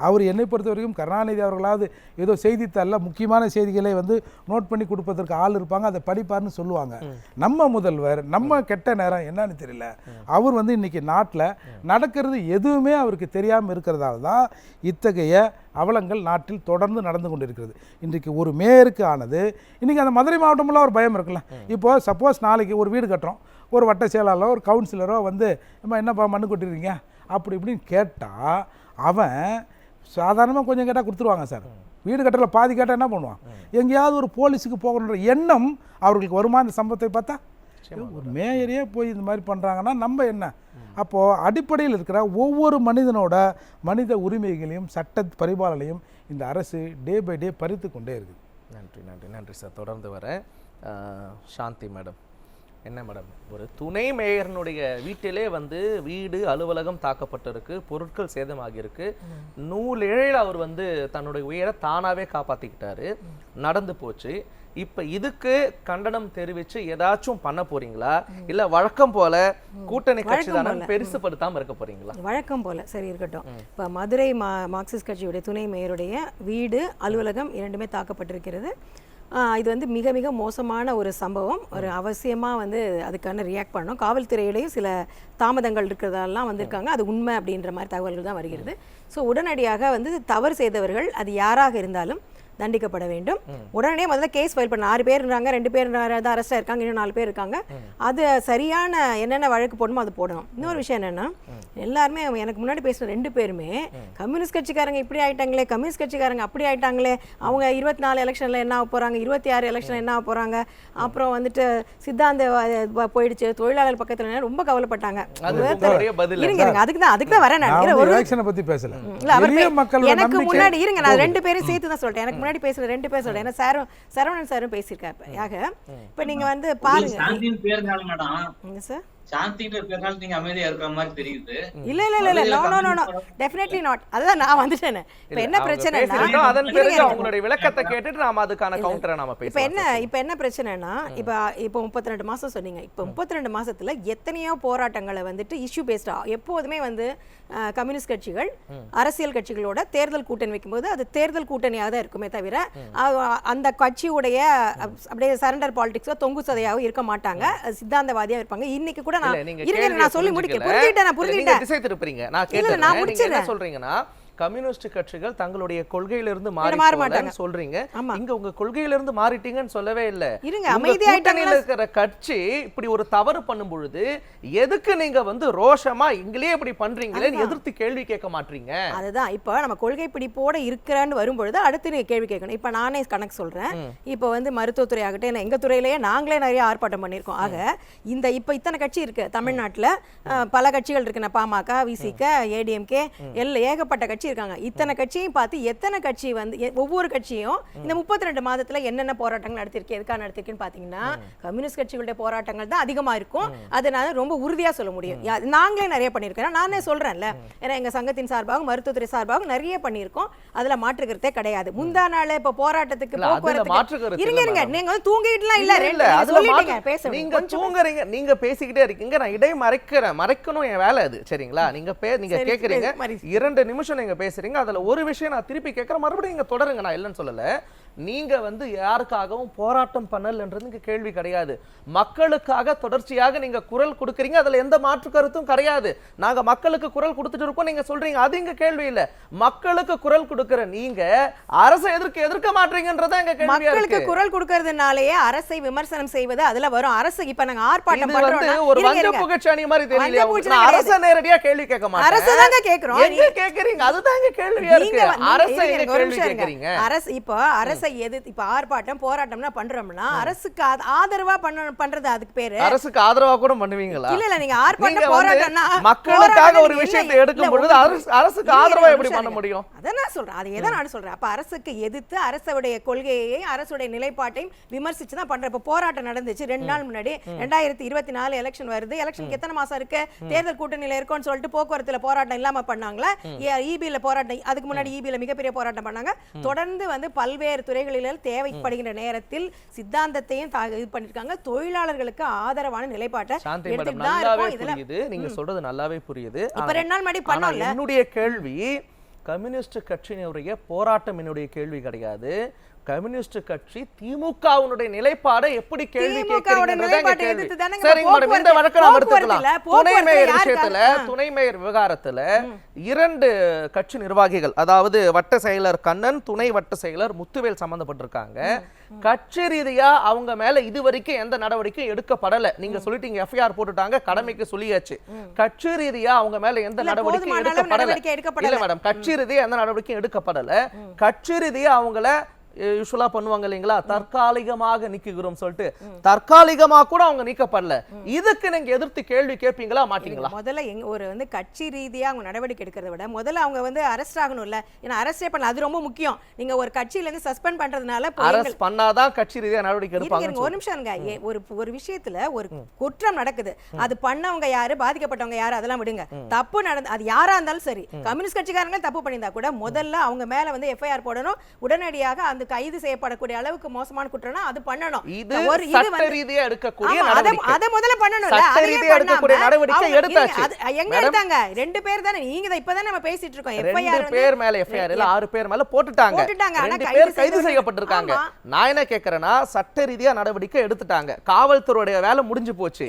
அவர் என்னை பொறுத்த வரைக்கும் கருணாநிதி அவர்களாவது ஏதோ செய்தித்தாளில் முக்கியமான செய்திகளை நோட் பண்ணி கொடுப்பதற்கு ஆள் இருப்பாங்க, அதை படிப்பார்னு சொல்லுவாங்க. நம்ம முதல்வர் நம்ம கெட்ட நேரம் என்னன்னு தெரியல, அவர் இன்னைக்கு நாட்டில் நடக்கிறது எதுவுமே அவருக்கு தெரியாமல் இருக்கிறதால தான் இத்தகைய அவலங்கள் நாட்டில் தொடர்ந்து நடந்து கொண்டிருக்கிறது. இன்றைக்கு ஒரு மேயருக்கு ஆனது இன்றைக்கி அந்த மதுரை மாவட்டமெல்லாம் ஒரு பயம் இருக்குல்ல. இப்போது சப்போஸ் நாளைக்கு ஒரு வீடு கட்டுறோம், ஒரு வட்ட செயலாளரோ ஒரு கவுன்சிலரோ என்னப்பா மண்ணு கொட்டிருக்கீங்க அப்படி இப்படின்னு கேட்டால் அவன் சாதாரணமாக கொஞ்சம் கேட்டால் கொடுத்துருவாங்க சார். வீடு கட்டல பாதி கேட்டால் என்ன பண்ணுவான்? எங்கேயாவது ஒரு போலீஸுக்கு போகணுன்ற எண்ணம் அவர்களுக்கு வருமா? இந்த சம்பவத்தை பார்த்தா ஒரு மேயரே போய் இந்த மாதிரி பண்ணுறாங்கன்னா நம்ம என்ன? அப்போது அடிப்படையில் இருக்கிற ஒவ்வொரு மனிதனோட மனித உரிமைகளையும் சட்ட பரிபாலனையும் இந்த அரசு டே பை டே பறித்து கொண்டே இருக்குது. நன்றி நன்றி நன்றி சார். தொடர்ந்து வர சாந்தி மேடம், என்ன மேடம், ஒரு துணை மேயர்னுடைய வீட்டிலே வீடு அலுவலகம் தாக்கப்பட்டிருக்கு, பொருட்கள் சேதமாகியிருக்கு, நூலேழில் அவர் தன்னுடைய உயிரை தானாகவே காப்பாற்றிக்கிட்டாரு, நடந்து போச்சு. இப்போ இதுக்கு கண்டனம் தெரிவித்து ஏதாச்சும் பண்ண போறீங்களா, இல்லை வழக்கம் போல கூட்டணி கட்சி தானே பெருசுப்படுத்தாமல் இருக்க போறீங்களா? வழக்கம் போல சரி இருக்கட்டும். இப்போ மதுரை மார்க்சிஸ்ட் கட்சியுடைய துணை மேயருடைய வீடு அலுவலகம் இரண்டுமே தாக்கப்பட்டிருக்கிறது. இது மிக மிக மோசமான ஒரு சம்பவம். ஒரு அவசியமாக அதுக்கான ரியாக்ட் பண்ணணும். காவல்துறையிலையும் சில தாமதங்கள் இருக்கிறதெல்லாம் வந்திருக்காங்க, அது உண்மை அப்படின்ற மாதிரி தகவல்கள் தான் வருகிறது. ஸோ உடனடியாக தவறு செய்தவர்கள் அது யாராக இருந்தாலும் தண்டிக்கப்பட வேண்டும். உடனே முதல்ல கேஸ் ஃபைல் பண்ண 6 பேர் இருந்தாங்க, 2 பேர் தான் அரெஸ்ட் ஆயிருக்காங்க, இன்னும் 4 பேர் இருக்காங்க. அது சரியான என்னென்ன வழக்கு போடணுமோ அது போடணும். இன்னொரு விஷயம் என்னன்னா, எல்லாருமே எனக்கு முன்னாடி பேசுன 2 பேருமே கம்யூனிஸ்ட் கட்சிக்காரங்க இப்படி ஆயிட்டாங்களே, கம்யூனிஸ்ட் கட்சிக்காரங்க அப்படி ஆயிட்டாங்களே, அவங்க 24 எலெக்ஷன்ல என்ன ஆக போறாங்க, 26 எலெக்ஷன்ல என்ன ஆக போறாங்க, அப்புறம் சித்தாந்த போயிடுச்சு, தொழிலாளர் பக்கத்துல ரொம்ப கவலைப்பட்டாங்க. அதுக்கு தான் வரேன். எனக்கு முன்னாடி இருங்க, நான் 2 பேரும் சேர்த்து தான் சொல்லிட்டேன். எனக்கு முன்னாடி பேசுற 2 பேர் சொல்றேன். ஏன்னா சரவணன் சாரும் பேசியிருக்காரு. இப்ப நீங்க பாருங்க சார், சாந்தின்ற பேர்னால நீங்க அமைதியா இருக்கிற மாதிரி தெரியுது. இல்ல நோ டெஃபினெட்லி நாட். அதான் நான் வந்துட்டேன். இப்போ என்ன பிரச்சனைனா, அதன் பிறகு அவங்களுடைய விளக்கத்தை கேட்டுட்டு நாம அதுக்கான கவுண்டரை நாம பேசலாம். இப்போ என்ன பிரச்சனைனா, இப்போ 32 மாசம் சொன்னீங்க. இப்போ 32 மாசத்துல எத்தனையோ போராட்டங்களை இஷ்யூ பேஸ்டா எப்போதுமே கம்யூனிஸ்ட் கட்சிகள் அரசியல் கட்சிகளோட தேர்தல் கூட்டணி வைக்கும்போது அது தேர்தல் கூட்டணியாக தான் இருக்குமே தவிர அந்த கட்சியுடைய அப்படியே சரண்டர் பாலிடிக்ஸோ தொங்கு சதையாவோ இருக்க மாட்டாங்க, சித்தாந்தவாதியா இருப்பாங்க. இன்னைக்கு கூட நான் சொல்லி முடிக்க சொல்றீங்கன்னா கம்யூனிஸ்ட் கட்சிகள் தங்களுடைய கொள்கையிலிருந்து மாறிட்டாங்க சொல்றீங்க. இங்க உங்க கொள்கையிலிருந்து மாறிட்டீங்கன்னு சொல்லவே இல்ல. கூட்டணியில இருக்கிற கட்சி இப்படி ஒரு தவறு பண்ணும் பொழுது எதுக்கு நீங்க ரோஷமா இங்களே இப்படி பண்றீங்களேன்னு எதிர்த்து கேள்வி கேட்க மாட்டீங்க? அதுதான் இப்ப நம்ம கொள்கை பிடிப்போட இருக்கிறான்னு வரும்பொழுது அடுத்து நீங்க கேள்வி கேட்கணும். இப்ப நானே கணக்கு சொல்றேன். இப்ப மருத்துவத்துறை ஆகட்டும், எங்க துறையிலேயே நாங்களே நிறைய ஆர்ப்பாட்டம் பண்ணிருக்கோம். ஆக இப்ப இத்தனை கட்சி இருக்கு தமிழ்நாட்டுல, பல கட்சிகள் இருக்கு, பாமக, விசிக, ஏடிஎம்கே, ஏகப்பட்ட கட்சி இருக்காங்க. இத்தனை கட்சியும் பார்த்து எத்தனை கட்சி ஒவ்வொரு கட்சியும் இந்த 32 மாதத்துல என்னென்ன போராட்டங்கள் நடத்திருக்கு, எதுக்காக நடத்திருக்குன்னு பாத்தீங்கன்னா கம்யூனிஸ்ட் கட்சிகளுடைய போராட்டங்கள் தான் அதிகமா இருக்கும். அதனால ரொம்ப உறுதியா சொல்ல முடியும். நாங்களே நிறைய பண்ணிருக்கோம். நானே சொல்றேன்ல, ஏன்னா எங்க சங்கத்தின் சார்பாக மருத்துவத்துறை சார்பாக நிறைய பண்ணிருக்கோம். அதுல மாற்றுக்கிறதே கிடையாது. முந்தா நாள் இப்ப போராட்டத்துக்கு போக்குவரத்து இருங்க நீங்க தூங்கிட்டுலாம் இல்ல சொல்லிட்டீங்க, பேசுங்க. நீங்க தூங்குறீங்க, நீங்க பேசிக்கிட்டே இருக்கீங்க, நான் இடை மறைக்கணும், என் வேலை அது. சரிங்களா? நீங்க கேக்குறீங்க 2 நிமிஷம் நீங்க பேசுறீங்க, அதுல ஒரு விஷயம் நான் திருப்பி கேட்கிறேன், மறுபடியும் நீங்க தொடருங்க, நான் இல்லைன்னு சொல்லல. நீங்க யாருக்காகவும் போராட்டம் பண்ணலன்றது இங்க கேள்வி கிடையாது. மக்களுக்காக தொடர்ச்சியாக நீங்க குரல் கொடுக்கறீங்க, அதுல எந்த மாற்று கருத்தும் கிடையாது. நாங்க மக்களுக்கு குரல் கொடுத்துட்டு இருக்கோம் நீங்க சொல்றீங்க, அது இங்க கேள்வி இல்ல. மக்களுக்கு குரல் கொடுக்கிற நீங்க அரசை எதிர்க்க மாட்டீங்கன்றத இங்க கேள்வியா இருக்கு. மக்களுக்கு குரல் கொடுக்கிறதுனாலயே அரசை விமர்சனம் செய்வது அதுல வரும். அரசு இப்ப நாங்க ஆர்ப்பாட்டம் பண்றோம், ஒரு வஞ்ச புகழ்ச்சி மாதிரி தெரியல. அரசை நேரடியா கேள்வி கேட்க மாட்டேன், அரசு தாங்க கேக்குறோம். எங்க கேக்குறீங்க? அதுதான் இங்க கேள்வியா இருக்கு. அரசை எங்க கேள்வி கேக்குறீங்க? அரசு இப்ப அரசு அரசை எதிர்த்து இப்ப ஆர்ப்பாட்டம் போராட்டம்னா பண்றோம்னா அரசுக்கு ஆதரவா பண்றது அதுக்கு பேரு. அரசுக்கு ஆதரவா கூட பண்ணுவீங்களா? இல்ல நீங்க ஆர்ப்பாட்டம் போராட்டம்னா மக்களுக்காக ஒரு விஷயத்தை எடுக்கும் பொழுது அரசுக்கு ஆதரவா எப்படி பண்ண முடியும்? அதான் நான் சொல்றேன், அதை எதை நான் சொல்றேன். அப்ப அரசுக்கு எதிர்த்து அரசுடைய கொள்கையை அரசுடைய நிலைப்பாட்டையும் விமர்சிச்சு தான் பண்றேன். இப்ப போராட்டம் நடந்துச்சு 2 நாள் முன்னாடி. 2024 எலெக்ஷன் வருது. எலெக்ஷனுக்கு எத்தனை மாசம் இருக்கு? தேர்தல் கூட்டணியில இருக்கும்னு சொல்லிட்டு போக்குவரத்துல போராட்டம் இல்லாம பண்ணாங்களா? ஈபில போராட்டம், அதுக்கு முன்னாடி ஈபில மிகப்பெரிய போராட்டம் பண்ணாங்க. தொடர்ந்து வந்து பல்வேறு துறைகளில் தேவைப்படுகின்ற நேரத்தில் சித்தாந்தத்தையும் இது பண்ணிருக்காங்க. தொழிலாளர்களுக்கு ஆதரவான நிலைப்பாட்டை எடுத்துட்டு தான் இருக்கோம். இதுல நீங்க சொல்றது நல்லாவே புரியுது. இப்ப 2 நாள் முன்னாடி பண்ணோம்ல. என்னுடைய கேள்வி கம்யூனிஸ்ட் கட்சியினுடைய போராட்டம் என்னுடைய கேள்வி கிடையாது. கம்யூனிஸ்ட் கட்சி திமுகவுடைய நிலைப்பாடை எப்படி கேள்வி கேட்கிறீங்க? சரிங்க மேடம், இந்த வழக்கை நாம் எடுத்துக்கலாம். துணை மேயர் விஷயத்துல, துணை மேயர் விவகாரத்துல 2 கட்சி நிர்வாகிகள், அதாவது வட்ட செயலர் கண்ணன், துணை வட்ட செயலர் முத்துவேல் சம்பந்தப்பட்டிருக்காங்க. கட்சி ரீதியா அவங்க மேல இதுவரைக்கும் எந்த நடவடிக்கையும் எடுக்கப்படல. நீங்க சொல்லிட்டீங்க எஃப்ஐஆர் போட்டுட்டாங்க, கடமைக்கு சொல்லியாச்சு. கட்சி ரீதியா அவங்க மேல எந்த நடவடிக்கையும் எடுக்கப்படல. இல்ல மேடம், கட்சி ரீதியா எந்த நடவடிக்கையும் எடுக்கப்படல. கட்சி ரீதியா அவங்கள யூசுவலா பண்ணுவாங்க இல்லைங்களா, தற்காலிகமாக நீக்குகிறோம் சொல்லிட்டு, தற்காலிகமா கூட அவங்க நீக்கப்படல. இதுக்கு நீங்க எதிர்த்து கேள்வி கேட்பீங்களா மாட்டீங்களா? முதல்ல ஒரு வந்து கட்சி ரீதியா அவங்க நடவடிக்கை எடுக்கிறத விட முதல்ல அவங்க வந்து அரெஸ்ட் ஆகணும்ல. ஏன்னா அரெஸ்டே பண்ணல, அது ரொம்ப முக்கியம். நீங்க ஒரு கட்சியில இருந்து சஸ்பெண்ட் பண்றதுனால அரெஸ்ட் பண்ணாதான் கட்சி ரீதியா நடவடிக்கை எடுப்பாங்க. ஒரு நிமிஷம்ங்க, ஒரு விஷயத்துல ஒரு குற்றம் நடக்குது, அது பண்ணவங்க யாரு, பாதிக்கப்பட்டவங்க யாரு, அதெல்லாம் விடுங்க. தப்பு நடந்து அது யாரா இருந்தாலும் சரி, கம்யூனிஸ்ட் கட்சிக்காரங்க தப்பு பண்ணியிருந்தா கூட முதல்ல அவங்க மேல வந்து எஃப்ஐஆர் போடணும். உடனடியாக அந்த கைது செய்யப்படக்கூடிய அளவுக்கு மோசமான குற்றம்னா அது பண்ணணும். இது சட்ட ரீதியா எடுக்கக்கூடிய நடவடிக்கை. அத முதல்ல பண்ணணும்ல. சட்ட ரீதியா எடுக்கக்கூடிய நடவடிக்கை எடுத்தாச்சு. எங்க எடுத்தாங்க? 2 பேர் தானே. நீங்க இப்பதான் நம்ம பேசிட்டு இருக்கோம். எஃப்ஐஆர் 2 பேர் மேல எஃப்ஐஆர் இல்ல 6 பேர் மேல போட்டுட்டாங்க. 2 பேர் கைது செய்யப்பட்டிருக்காங்க. நான் என்ன கேக்குறேன்னா, சட்ட ரீதியா நடவடிக்கை எடுத்துட்டாங்க. காவல்துறையோட வேலை முடிஞ்சு போச்சு.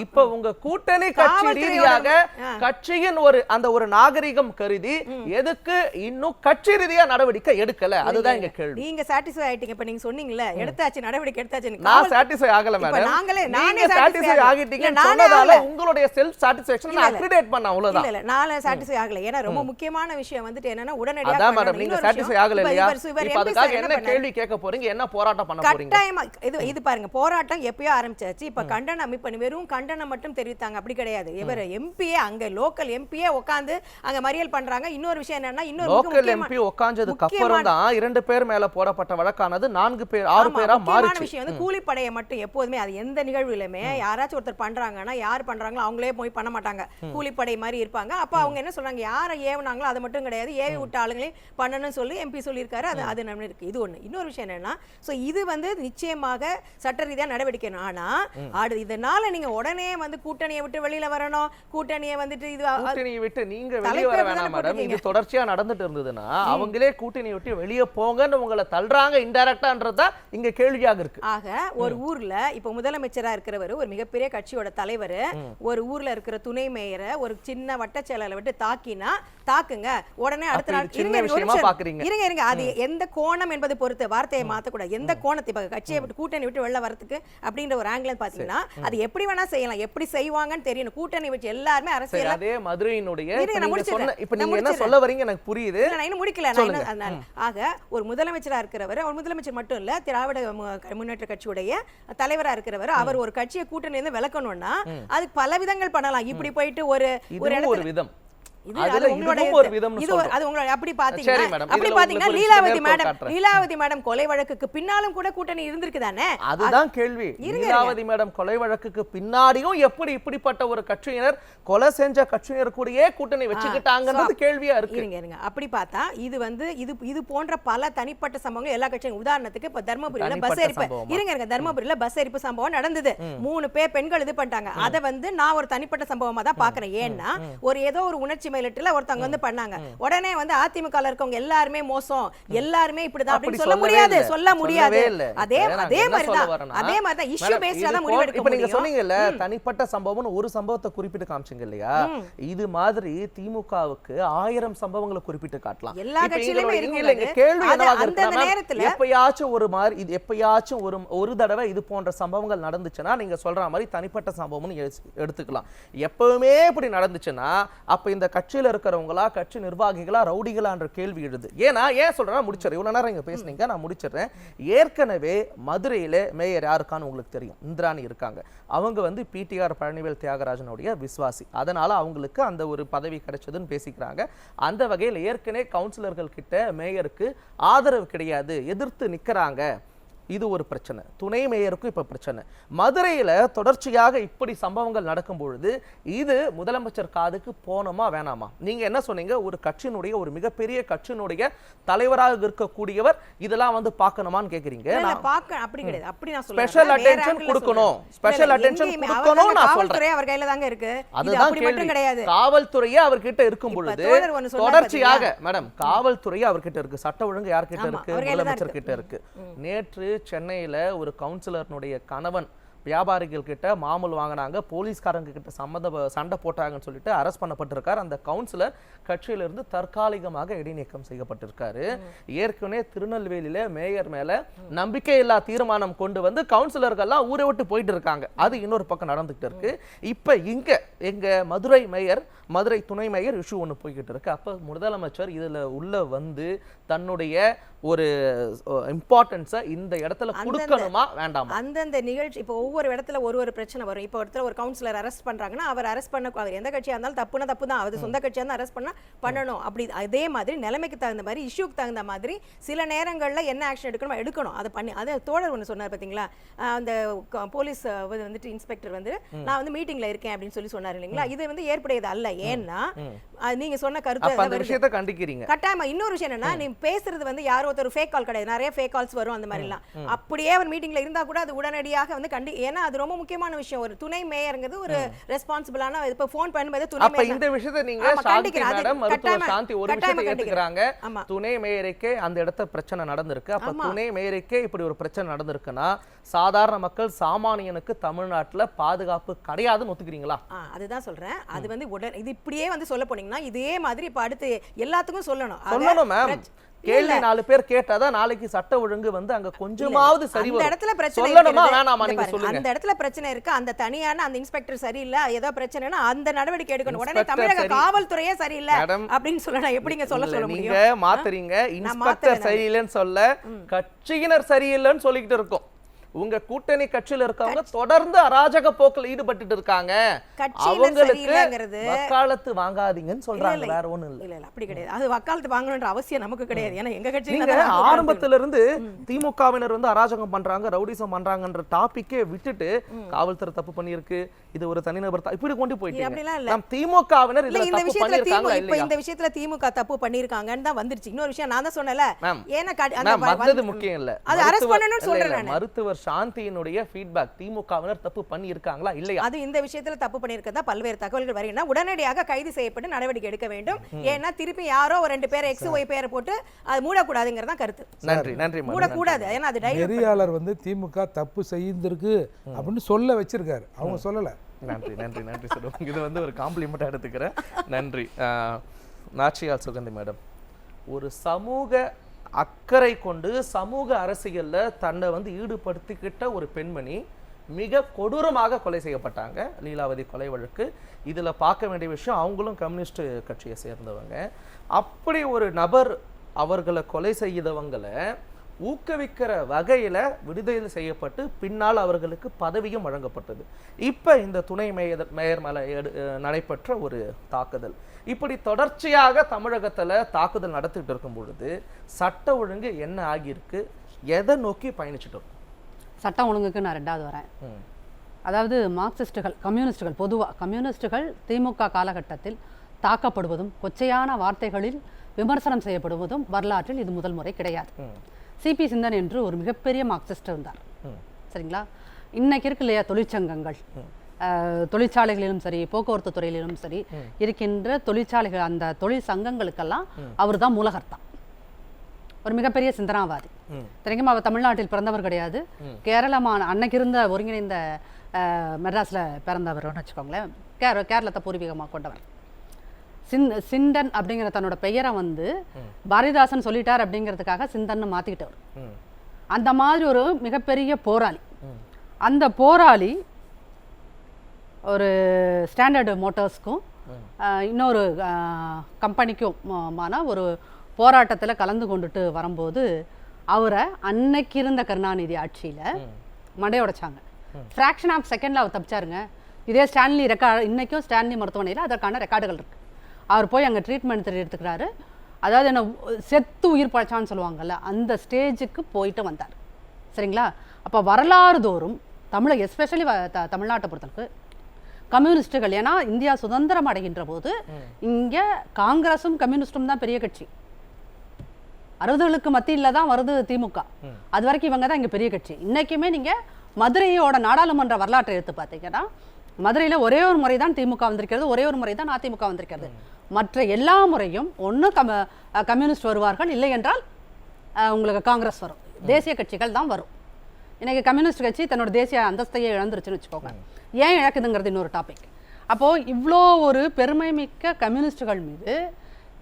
இப்ப உங்க கூட்டணி கட்சி ரீதியாக கட்சியின் ஒரு நாகரிகம் கருதி எதுக்கு இன்னும் கட்சி ரீதியா நடவடிக்கை எடுக்கல? அதுதான் எங்க கேள்வி. நீங்க சாட்டிஸ்ஃபை ஆயிட்டீங்க. இப்ப நீங்க சொன்னீங்கல எடுத்தாச்சு, நடவடிக்கை எடுத்தாச்சு. நான் சாட்டிஸ்ஃபை ஆகல மேடம். நானே சாட்டிஸ்ஃபை ஆகிட்டீங்கன்னு சொன்னதால உங்களுடைய செல்ஃப் சாட்டிஸ்ஃபேக்ஷன் நான் அக்ரிடேட் பண்ண அவ்வளவுதான். இல்ல நான் சாட்டிஸ்ஃபை ஆகல. ஏன்னா ரொம்ப முக்கியமான விஷயம் வந்துட்டு என்னன்னா உடனடியா அதான் மேடம், நீங்க சாட்டிஸ்ஃபை ஆகல இல்லையா? இப்ப அதுக்காக என்ன கேள்வி கேட்க போறீங்க? என்ன போராட்டம் பண்ண போறீங்க? கட்டாயமா இது பாருங்க, போராட்டம் எப்பயோ ஆரம்பிச்சாச்சு. இப்ப கண்டனம், இப்ப வெறும் கண்டனம் மட்டும் தெரிவித்தாங்க அப்படி கிடையாது. இவர் எம்பியே, அங்க லோக்கல் எம்பியே உட்கார்ந்து அங்க மறியல் பண்றாங்க. இன்னொரு விஷயம் என்னன்னா, இன்னொரு லோக்கல் எம்பி உட்கார்ந்ததுக்கு அப்புறம் தான் 2 பேர் மேல போடப்பட்ட வழக்கானது 4 பேர் 6 பேரா மாறிச்சு. விஷயம் வந்து கூலிப்படையை மட்டும் எப்போதுமே அது எந்த நிகழ்வுலயுமே யாராச்சும் ஒருத்தர் பண்றாங்கன்னா, யார் பண்றாங்களோ அவங்களே போய் பண்ண மாட்டாங்க. கூலிப்படை மாதிரி இருப்பாங்க. அப்ப அவங்க என்ன சொல்றாங்க, யாரை ஏவனாங்களோ அது மட்டும் கிடையாது, ஏவி விட்ட ஆளுங்களையும் பண்ணணும்னு சொல்லி எம்பி சொல்லியிருக்காரு. அது நம்ம இருக்கு. இது ஒண்ணு. இன்னொரு விஷயம் என்னன்னா, சோ இது வந்து நிச்சயமாக சட்ட ரீதியா நடவடிக்கை. ஆனா இதனால நீங்க உடனே வந்து கூட்டணியை விட்டு வெளியில வரணும், கூட்டணியை வந்துட்டு இது கூட்டணியை விட்டு நீங்க வெளியே வர வேணாம் மேடம். இது தொடர்ச்சியா நடந்துட்டு இருந்ததுன்னா அவங்களே கூட்டணியை விட்டு வெளியே போங்கன்னு உங்களை தள்ளுறாங்க இன்டைரக்டான்றதா இங்க கேள்வியாக இருக்கு. ஆக ஒரு ஊர்ல இப்ப முதலமைச்சரா இருக்கிறவர், ஒரு மிகப்பெரிய கட்சியோட தலைவர், ஒரு ஊர்ல இருக்கிற துணை மேயரை ஒரு சின்ன வட்ட செயலாளரை விட்டு தாக்குங்க, உடனே அடுத்த நாள் இருங்க அது எந்த கோணம் என்பதை பொறுத்து வார்த்தையை மாத்தக்கூடாது. எந்த கோணத்தை இப்ப கட்சியை விட்டு கூட்டணி விட்டு வெளில வரதுக்கு அப்படின்ற ஒரு ஆங்கிள் பாத்தீங்கன்னா அது எப்படி வேணா செய்யலாம். எப்படி செய்வாங்கன்னு தெரியணும். கூட்டணி வச்சு எல்லாருமே அரசியல். அதே மதுரையினுடைய இப்ப நீங்க என்ன சொல்ல வரீங்க எனக்கு புரியுது. நான் இன்னும் முடிக்கல. ஆக ஒரு முதலமைச்சரா இருக்கிறவர், ஒரு முதலமைச்சர் மட்டும் இல்ல, திராவிட முன்னேற்ற கட்சியுடைய தலைவரா இருக்கிறவர், அவர் ஒரு கட்சியை கூட்டணி இருந்து விலக்கணும்னா அதுக்கு பல விதங்கள் பண்ணலாம். இப்படி போயிட்டு ஒரு விதம் லீலாவதி மேடம் கொலை வழக்குக்கு பின்னாலும் கூட கூட்டணி இருந்திருக்கு தானே? அதுதான் கேள்வி. லீலாவதி மேடம் கொலை வழக்குக்கு பின்னாடியும் எப்படி இப்படிப்பட்ட ஒரு கட்சியினர் கொலை செஞ்ச கட்சியினர் கூடயே கூட்டணி வச்சுக்கிட்டாங்கன்றது கேள்வியா இருக்கு. இருங்க அப்படி பார்த்தா இது வந்து இது போன்ற பல தனிப்பட்ட சம்பவங்கள் எல்லா கட்சியும். உதாரணத்துக்கு இப்ப தர்மபுரியில பஸ் எரிப்பு தர்மபுரியில பஸ் எரிப்பு சம்பவம் நடந்தது. 3 பேர் பெண்கள் இது பண்ணிட்டாங்க. அதை வந்து நான் ஒரு தனிப்பட்ட சம்பவமா தான் பாக்குறேன். ஏன்னா ஏதோ ஒரு உணர்ச்சி மிரட்டல ஒருத்தங்க வந்து பண்ணாங்க. உடனே வந்து அதிமுக இருக்கவங்க எல்லாருமே மோசம், எல்லாருமே இப்படிதான் அப்படின்னு சொல்ல முடியாது. அதே மாதிரி தான் இஷ்யூ பேஸ்டா தான் முடிவு எடுக்க முடியும். நீங்க சொன்னீங்கல்ல தனிப்பட்ட சம்பவம்னு ஒரு சம்பவத்தை குறிப்பிட்டு காமிச்சீங்க இல்லையா? இது மாதிரி திமுகவுக்கு 1000 சம்பவங்களை குறிப்பிட்டு காட்டலாம். எல்லா கட்சியிலுமே இருக்கு. கேள்வி என்னவாக இருக்குன்னா, எப்பயாச்சும் ஒரு தடவை இது போன்ற சம்பவங்கள் நடந்துச்சுன்னா நீங்க சொல்ற மாதிரி தனிப்பட்ட சம்பவம்னு எடுத்துக்கலாம். எப்பவுமே இப்படி நடந்துச்சுன்னா அப்ப இந்த கட்சியில இருக்கிறவங்களா கட்சி நிர்வாகிகளா ரவுடிகளான்ற கேள்வி எழுது. ஏன் சொல்றேன்னா முடிச்சிடறேன், இவ்வளவு நேரம் இங்க பேசுனீங்க, நான் முடிச்சிடுறேன். ஏற்கனவே மதுரையில மேயர் யாருக்கான்னு உங்களுக்கு தெரியும், இந்திராணி இருக்காங்க. அவங்க வந்து பிடிஆர் பழனிவேல் தியாகராஜனுடைய விசுவாசி, அதனால அவங்களுக்கு அந்த ஒரு பதவி கிடைச்சதுன்னு பேசிக்கிறாங்க. அந்த வகையில் ஏற்கனவே கவுன்சிலர்கள் கிட்ட மேயருக்கு ஆதரவு கிடையாது, எதிர்த்து நிற்கிறாங்க. இது ஒரு பிரச்சனை. துணை மேயருக்கும் இப்ப பிரச்சனை. மதுரையில தொடர்ச்சியாக இப்படி சம்பவங்கள் நடக்கும் பொழுது இது முதலமைச்சர் காதுக்கு போனோமா வேணாமா? நீங்க என்ன சொன்னீங்க, ஒரு கட்சியினுடைய ஒரு மிகப்பெரிய கட்சியினுடைய தலைவராக இருக்கக்கூடியவர் இதெல்லாம் வந்து பார்க்கணுமான்னு கேக்குறீங்க. அப்படி கிடையாது, அப்படி நான் சொல்றேன். ஸ்பெஷல் அட்டென்ஷன் கொடுக்கணும், ஸ்பெஷல் அட்டென்ஷன் கொடுக்கணும் நான் சொல்றேன். அவர் கையில தாங்க இருக்கு. அதுதான் கேள்வி. காவல்துறையே அவர்கிட்ட இருக்கும் பொழுது தொடர்ச்சியாக மேடம் காவல்துறையே அவர்கிட்ட இருக்கு, சட்ட ஒழுங்கு யார்கிட்ட இருக்கு, முதலமைச்சர் கிட்ட இருக்கு. நேற்று சென்னையில ஒரு கவுன்சிலர்னுடைய கணவன் வியாபாரிகள் கிட்ட மாமூல் வாங்கினாங்க, போலீஸ்காரங்க கிட்ட சண்டை போட்டாங்கன்னு சொல்லிட்டு அரெஸ்ட் பண்ணப்பட்டிருக்காரு. அந்த கவுன்சிலர் கட்சியிலிருந்து தற்காலிகமாக இடைநீக்கம் செய்யப்பட்டிருக்காரு. ஏற்கனவே திருநெல்வேலியில மேயர் மேல நம்பிக்கை இல்லா தீர்மானம் கொண்டு வந்து கவுன்சிலர்கள்லாம் ஊரை விட்டு போயிட்டு இருக்காங்க. அது இன்னொரு பக்கம் நடந்துகிட்டு இருக்கு. இப்ப இங்க எங்க மதுரை துணை மேயர் இஷ்யூ ஒன்று போய்கிட்டு இருக்கு. அப்ப முதலமைச்சர் இதுல உள்ள வந்து தன்னுடைய ஒரு இம்பார்ட்டன்ஸை இந்த இடத்துல கொடுக்கணுமா வேண்டாமா? அந்தந்த நிகழ்ச்சி இப்போ ஒவ்வொரு இடத்துல ஒரு பிரச்சனை வரும். இப்போ இடத்துல ஒரு கவுன்சிலர் அரெஸ்ட் பண்றாங்கன்னா அவர் அரெஸ்ட் பண்ண, அவர் எந்த கட்சியா இருந்தாலும் தப்புனா தப்பு தான், அது சொந்த கட்சியா இருந்தால் அரெஸ்ட் பண்ணணும். அப்படி அதே மாதிரி நிலைமைக்கு தகுந்த மாதிரி இஷ்யூக்கு தகுந்த மாதிரி சில நேரங்கள்ல என்ன ஆக்ஷன் எடுக்கணும் அதை பண்ணி. அதை தோழர் ஒன்று சொன்னார் பார்த்தீங்களா, அந்த போலீஸ் வந்துட்டு இன்ஸ்பெக்டர் வந்து நான் வந்து மீட்டிங்ல இருக்கேன் அப்படின்னு சொன்னார் இல்லைங்களா, இது வந்து ஏற்புடையது அல்ல. ஏன்னா நீங்க சொன்ன கருத்து கண்டிக்கிறீங்க. கட்டாயமா இன்னொரு விஷயம் என்னன்னா, நீ பேசுறது வந்து யாரோ ஒருத்தர் ஃபேக் கால் கிடையாது, நிறைய ஃபேக் கால்ஸ் வரும் அந்த மாதிரி எல்லாம். அப்படியே அவர் மீட்டிங்ல இருந்தா கூட அது உடனடியாக வந்து ஏன்னா அது ரொம்ப முக்கியமான விஷயம். ஒரு துணை மேயர்ங்கிறது ஒரு ரெஸ்பான்சிபிளான, இப்ப ஃபோன் பண்ணும்போது துணை மேயர் இந்த விஷயத்தை நீங்க சாந்தி மேடம் மருத்துவர் சாந்தி ஒரு விஷயத்தை ஏத்துக்கறாங்க. துணை மேயருக்கே அந்த இடத்துல பிரச்சனை நடந்திருக்கு. அப்ப துணை மேயருக்கே இப்படி ஒரு பிரச்சனை நடந்திருக்குன்னா சாதாரண மக்கள் சாமானியனுக்கு தமிழ்நாட்டுல பாதுகாப்பு கிடையாதுன்னு ஒத்துக்கிறீங்களா? அதுதான் சொல்றேன். அது வந்து இது இப்படியே வந்து சொல்ல போனீங்கன்னா இதே மாதிரி இப்ப அடுத்து எல்லாத்துக்கும் சொல்லணும் மேம். கேள்வி 4 பேர் கேட்டாதான் நாளைக்கு சட்ட ஒழுங்கு வந்து அங்க கொஞ்சமாவது சரி வரும். அந்த இடத்துல பிரச்சனை சொல்லணுமா வேணாமா நீங்க சொல்லுங்க. அந்த இடத்துல பிரச்சனை இருக்கு, அந்த தனியான அந்த இன்ஸ்பெக்டர் சரியில்லை, ஏதோ பிரச்சனைனா அந்த நடவடிக்கை எடுக்கணும். உடனே தமிழக காவல்துறையே சரியில்லை அப்படின்னு சொல்லணும். எப்படிங்க சொல்ல முடியும்? நீங்க மாத்துறீங்க. இன்ஸ்பெக்டர் சரியில்லைன்னு சொல்ல கட்சியினர் சரியில்லைன்னு சொல்லிக்கிட்டு இருக்கோம். உங்க கூட்டணி கட்சியில இருக்கவங்க தொடர்ந்து அராஜக போக்கில் ஈடுபட்டு இருக்காங்க. அவங்களுக்கு வக்காலத்து வாங்காதீங்கன்னு சொல்றாங்க, வேற ஒண்ணும் இல்ல. அப்படி கிடையாது, அது வக்காலத்து வாங்கணும்ன்ற அவசியம் நமக்கு கிடையாது. ஏன்னா எங்க கட்சியில ஆரம்பத்துல இருந்து திமுகவினர் வந்து அராஜகம் பண்றாங்க, ரவுடிசம் பண்றாங்கன்ற டாபிக்கே விட்டுட்டு காவல்துறை தப்பு பண்ணிருக்கு, இது ஒரு தனிநபர் இப்படி கொண்டு போயிட்டு திமுகவினர் இந்த விஷயத்துல திமுக தப்பு பண்ணிருக்காங்கன்னு தான் வந்துருச்சு. இன்னொரு விஷயம் நான் தான் சொன்னல, ஏன்னா முக்கியம் இல்ல, அது அரெஸ்ட் பண்ணணும்னு சொல்றேன். மருத்துவர் சாந்தியினுடைய ஃபீட்பேக் திமுகவினர் தப்பு பண்ணி இருக்காங்களா இல்லையா? அது இந்த விஷயத்துல தப்பு பண்ணிருக்கதா பல்வேறு தகவல்கள் வருகின்றன. உடனடியாக கைது செய்யப்பட்டு நடவடிக்கை எடுக்க வேண்டும். ஏன்னா திருப்பி யாரோ ஒரு 2 பேர் எக்ஸ் ஒய் பேரை போட்டு அது மூடக்கூடாதுங்கிறதா கருத்து. நன்றி. மூடக்கூடாது, ஏன்னா அது நெறியாளர் வந்து திமுக தப்பு செய்திருக்கு அப்படின்னு சொல்ல வச்சிருக்காரு, அவங்க சொல்லல. நன்றி சொல்லுவோம். இது வந்து ஒரு காம்ப்ளிமெண்டா எடுத்துக்கிறேன். நன்றி. நாச்சியால் சுகந்தி மேடம், ஒரு சமூக அக்கறை கொண்டு சமூக அரசியல்ல தன்னை வந்து ஈடுபடுத்திக்கிட்ட ஒரு பெண்மணி மிக கொடூரமாக கொலை செய்யப்பட்டாங்க. லீலாவதி கொலை வழக்கு. இதுல பார்க்க வேண்டிய விஷயம், அவங்களும் கம்யூனிஸ்ட் கட்சியை சேர்ந்தவங்க. அப்படி ஒரு நபர் அவர்களை கொலை செய்தவங்களை ஊக்குவிக்கிற வகையில விடுதலை செய்யப்பட்டு பின்னால் அவர்களுக்கு பதவியும் வழங்கப்பட்டது. இப்ப இந்த துணை மேயர் மேல நடைபெற்ற ஒரு தாக்குதல், இப்படி தொடர்ச்சியாக தமிழகத்துல தாக்குதல் நடத்திட்டு இருக்கும் பொழுது சட்ட ஒழுங்கு என்ன ஆகியிருக்கு, எதை நோக்கி பயணிச்சுட்டு இருக்கும்? சட்டம் ஒழுங்குக்கு நான் 2வது வரேன். அதாவது மார்க்சிஸ்டுகள், கம்யூனிஸ்டுகள், பொதுவாக கம்யூனிஸ்டுகள் திமுக காலகட்டத்தில் தாக்கப்படுவதும் கொச்சையான வார்த்தைகளில் விமர்சனம் செய்யப்படுவதும் வரலாற்றில் இது முதல் முறை கிடையாது. சிபி சிந்தன் என்று ஒரு மிகப்பெரிய மார்க்சிஸ்ட் இருந்தார், சரிங்களா? இன்னைக்கு இருக்கு இல்லையா தொழிற்சங்கங்கள், தொழிற்சாலைகளிலும் சரி போக்குவரத்து துறையிலும் சரி இருக்கின்ற தொழிற்சாலைகள், அந்த தொழில் சங்கங்களுக்கெல்லாம் அவர் தான் மூலகர்த்தா. ஒரு மிகப்பெரிய சிந்தனாவாதி. தெரியுமா, அவர் தமிழ்நாட்டில் பிறந்தவர் கிடையாது, கேரளமான அன்னைக்கு இருந்த ஒருங்கிணைந்த மெட்ராஸில் பிறந்தவர்னு வச்சுக்கோங்களேன். கேரளத்தை பூர்வீகமாக கொண்டவர். சிந்தன் அப்படிங்கிற தன்னோட பெயரை வந்து பாரதிதாசன் சொல்லிட்டார் அப்படிங்கிறதுக்காக சிந்தன் மாற்றிக்கிட்டவர். அந்த மாதிரி ஒரு மிகப்பெரிய போராளி. அந்த போராளி ஒரு ஸ்டாண்டர்டு மோட்டார்ஸ்க்கும் இன்னொரு கம்பெனிக்கும் ஒரு போராட்டத்தில் கலந்து கொண்டுட்டு வரும்போது அவரை அன்னைக்கு இருந்த கருணாநிதி ஆட்சியில் மண்டையோடைச்சாங்க. ஃப்ராக்ஷன் ஆஃப் செகண்டில் அவர் தப்பிச்சாருங்க. இதே ஸ்டான்லி இன்றைக்கும் ஸ்டான்லி மருத்துவமனையில் அதற்கான ரெக்கார்டுகள் இருக்குது. அவர் போய் அங்கே ட்ரீட்மெண்ட் எடுத்துக்கிறாரு. அதாவது என்ன செத்து உயிர் பழச்சான்னு சொல்லுவாங்கல்ல, அந்த ஸ்டேஜுக்கு போயிட்டு வந்தார். சரிங்களா? அப்போ வரலாறு தோறும் எஸ்பெஷலி தமிழ்நாட்டை பொறுத்தளவுக்கு கம்யூனிஸ்டுகள், ஏன்னா இந்தியா சுதந்திரம் அடைகின்ற போது இங்கே காங்கிரஸும் கம்யூனிஸ்டும் தான் பெரிய கட்சி. 60களுக்கு மத்தியில் தான் வருது திமுக. அது வரைக்கும் இவங்க தான் இங்கே பெரிய கட்சி. இன்றைக்குமே நீங்கள் மதுரையோட நாடாளுமன்ற வரலாற்றை எடுத்து பார்த்தீங்கன்னா மதுரையில் ஒரே ஒரு முறை தான் திமுக வந்திருக்கிறது, ஒரே ஒரு முறை தான் அதிமுக வந்திருக்கிறது. மற்ற எல்லா முறையும் ஒன்று கம்யூனிஸ்ட் வருவார்கள், இல்லை என்றால் உங்களுக்கு காங்கிரஸ் வரும், தேசிய கட்சிகள் தான் வரும். இன்றைக்கி கம்யூனிஸ்ட் கட்சி தன்னோட தேசிய அந்தஸ்தையை இழந்துருச்சுன்னு வச்சுக்கோங்க. ஏன் இழக்குதுங்கிறது இன்னொரு டாபிக். அப்போது இவ்வளோ ஒரு பெருமை மிக்க கம்யூனிஸ்டுகள் மீது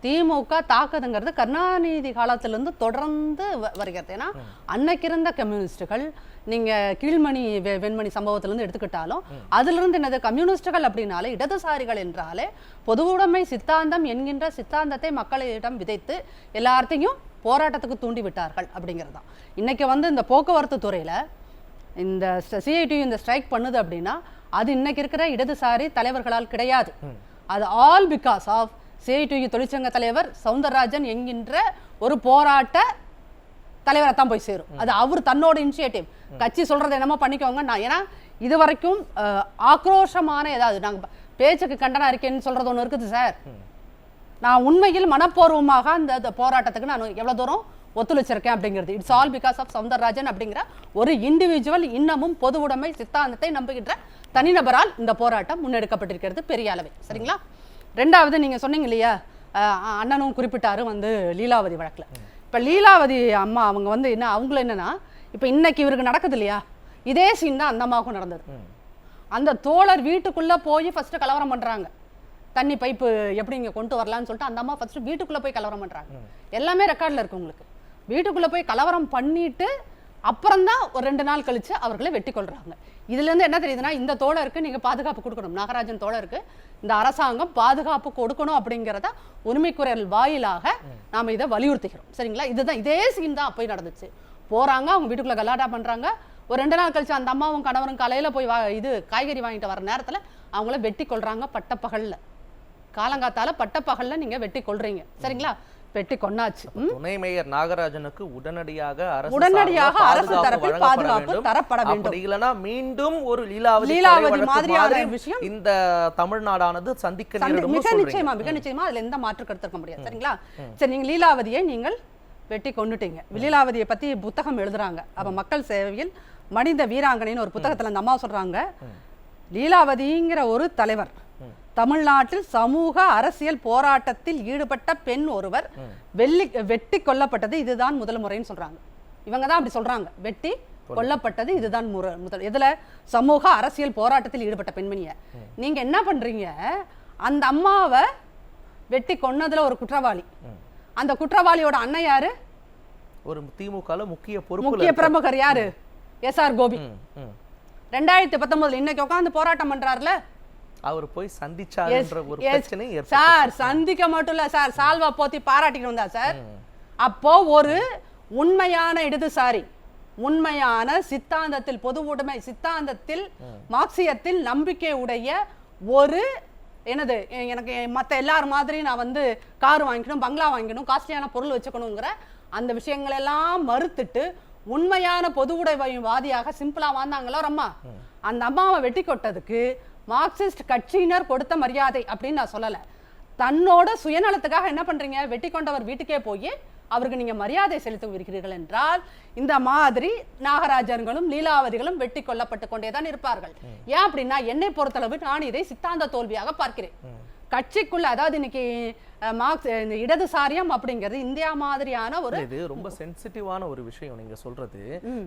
திமுக தாக்குதுங்கிறது கருணாநிதி காலத்திலேருந்து தொடர்ந்து வருகிறது. ஏன்னா அன்னைக்கு இருந்த கம்யூனிஸ்டுகள், நீங்கள் கீழ்மணி வெண்மணி சம்பவத்திலேருந்து எடுத்துக்கிட்டாலும் அதிலிருந்து என்னது கம்யூனிஸ்டுகள் அப்படின்னாலே இடதுசாரிகள் என்றாலே பொதுவுடைமை சித்தாந்தம் என்கின்ற சித்தாந்தத்தை மக்களிடம் விதைத்து எல்லாத்தையும் போராட்டத்துக்கு தூண்டி விட்டார்கள் அப்படிங்கிறது தான். இன்றைக்கி இந்த போக்குவரத்து துறையில் இந்த சிஐடி இந்த ஸ்ட்ரைக் பண்ணுது அப்படின்னா அது இன்னைக்கு இருக்கிற இடதுசாரி தலைவர்களால் கிடையாது. அது ஆல் பிகாஸ் ஆஃப் சிஐடி தொழிற்சங்க தலைவர் சவுந்தரராஜன் என்கின்ற ஒரு போராட்ட தலைவரை தான் போய் சேரும். அது அவர் தன்னோட இனிஷியேட்டிவ், கட்சி சொல்றதை என்னமோ பண்ணிக்கோங்க. ஏன்னா இது வரைக்கும் ஆக்ரோஷமான ஏதாவது நாங்கள் பேச்சுக்கு கண்டனம் அறிக்கைன்னு சொல்றது ஒன்று இருக்குது சார். நான் உண்மையில் மனப்பூர்வமாக அந்த போராட்டத்துக்கு நான் எவ்வளோ தூரம் ஒத்துழைச்சிருக்கேன் அப்படிங்கிறது it's all because of Soundararajan அப்படிங்கிற ஒரு இண்டிவிஜுவல் இன்னமும் பொது உடைமை சித்தாந்தத்தை நம்புகின்ற தனிநபரால் இந்த போராட்டம் முன்னெடுக்கப்பட்டிருக்கிறது பெரிய அளவில். சரிங்களா? ரெண்டாவது நீங்கள் சொன்னீங்க இல்லையா, அண்ணனும் குறிப்பிட்டாரு லீலாவதி வழக்கில். இப்போ லீலாவதி அம்மா அவங்க என்ன அவங்கள என்னன்னா இப்போ இன்னைக்கு இவருக்கு நடக்குது இல்லையா, இதே சீன் தான் அந்த அம்மாவுக்கும் நடந்தது. அந்த தோழர் வீட்டுக்குள்ளே போய் ஃபஸ்ட்டு கலவரம் பண்ணுறாங்க, தண்ணி பைப்பு எப்படி இங்கே கொண்டு வரலான்னு சொல்லிட்டு அந்த அம்மா ஃபஸ்ட்டு வீட்டுக்குள்ளே போய் கலவரம் பண்ணுறாங்க. எல்லாமே ரெக்கார்டில் இருக்குது உங்களுக்கு. வீட்டுக்குள்ளே போய் கலவரம் பண்ணிட்டு அப்புறம்தான் ஒரு 2 நாள் கழித்து அவர்களை வெட்டி கொள்கிறாங்க. இதுலேருந்து என்ன தெரியுதுன்னா, இந்த தோழருக்கு நீங்கள் பாதுகாப்பு கொடுக்கணும், நாகராஜன் தோழருக்கு இந்த அரசாங்கம் பாதுகாப்பு கொடுக்கணும் அப்படிங்கிறத உரிமைக்குரல் வாயிலாக நாம் இதை வலியுறுத்துகிறோம். சரிங்களா? இதுதான் இதே சீன் தான் போய் நடந்துச்சு. போகிறாங்க, அவங்க வீட்டுக்குள்ளே கலாட்டா பண்ணுறாங்க. ஒரு 2 நாள் கழிச்சு அந்த அம்மாவும் கணவரும் காலையில் போய் காய்கறி வாங்கிட்டு வர நேரத்தில் அவங்கள வெட்டி கொள்கிறாங்க. பட்டப்பகலில், காலங்காத்தால பட்டப்பகலில் நீங்கள் வெட்டி கொள்றீங்க. சரிங்களா? வெட்டி கொண்டாச்சு. துணை மேயர் நாகராஜனுக்கு உடனடியாக அரசு தரப்பில் பாதுகாப்பு தரப்பட வேண்டும். அப்படி இல்லனா மீண்டும் ஒரு லீலாவதி மாதிரியான விஷயம் இந்த தமிழ்நாடானது சந்திக்க நேரிடும். மிக நிச்சயமா அதுல எந்த மாற்று கருத்து இருக்க முடியாது. சரிங்களா? சரி, நீங்க லீலாவதியை நீங்கள் வெட்டி கொண்டுட்டீங்க. லீலாவதியை பத்தி புத்தகம் எழுதுறாங்க. அப்ப மக்கள் சேவையில் மனித வீராங்கனைன்னு ஒரு புத்தகத்துல அந்த அம்மா சொல்றாங்க, லீலாவதிங்கிற ஒரு தலைவர் தமிழ்நாட்டில் சமூக அரசியல் போராட்டத்தில் ஈடுபட்ட பெண் ஒருவர் வெட்டி கொல்லப்பட்டது இதுதான் முதல் முறைன்னு சொல்றாங்க. இவங்க தான் அப்படி சொல்றாங்க, வெட்டி கொல்லப்பட்டது இதுதான் முதல். இதுல சமூக அரசியல் போராட்டத்தில் ஈடுபட்ட பெண்மணிய நீங்க என்ன பண்றீங்க, அந்த அம்மாவை வெட்டி கொன்னதுல ஒரு குற்றவாளி, அந்த குற்றவாளியோட அண்ணன் யாரு, ஒரு திமுக முக்கிய பிரமுகர் யாரு, எஸ்ஆர் கோபி. 2019 இன்னைக்கு உட்கார்ந்து போராட்டம் பண்றாருல, அவர் போய் சந்திச்சாருன்ற ஒரு பிரச்சனை சார். சந்திக்க மட்டும் இல்ல சார், சால்வா போத்தி பாராட்டிட்டு வந்தா சார். அப்போ ஒரு உண்மையான இடதுசாரி, உண்மையான சித்தாந்தத்தில் பொது உடைமை சித்தாந்தத்தில் மார்க்சியத்தில் நம்பிக்கை உடைய ஒரு என்னது, எனக்கு மற்ற எல்லாரும் மாதிரி நான் கார் வாங்கிக்கணும், பங்களா வாங்கிக்கணும், காஸ்ட்லியான பொருள் வச்சுக்கணுங்கிற அந்த விஷயங்களெல்லாம் மறுத்துட்டு உண்மையான பொது உடைமைவாதியாக சிம்பிளா வாழ்ந்தாங்களோ அம்மா, அந்த அம்மாவை வெட்டி கொட்டதுக்கு மார்க்சிஸ்ட் கட்சியினர் கொடுத்த மரியாதை அப்படின்னு நான் சொல்லலை. தன்னோட சுயநலத்துக்காக என்ன பண்றீங்க, வெட்டி கொண்டவர் வீட்டுக்கே போய் அவருக்கு நீங்க மரியாதை செலுத்த இருக்கிறீர்கள் என்றால் இந்த மாதிரி நாகராஜன்களும் லீலாவதிகளும் வெட்டி கொல்லப்பட்டு கொண்டேதான் இருப்பார்கள். ஏன் அப்படின்னா என்னை பொறுத்தளவு நான் இதை சித்தாந்த தோல்வியாக பார்க்கிறேன். கட்சிக்குள்ள, அதாவது இன்னைக்கு இந்த இடதுசாரியம் அப்படிங்கிறது இந்தியா மாதிரியான ஒரு இது ரொம்ப சென்சிட்டிவான ஒரு விஷயம் நீங்க சொல்றது.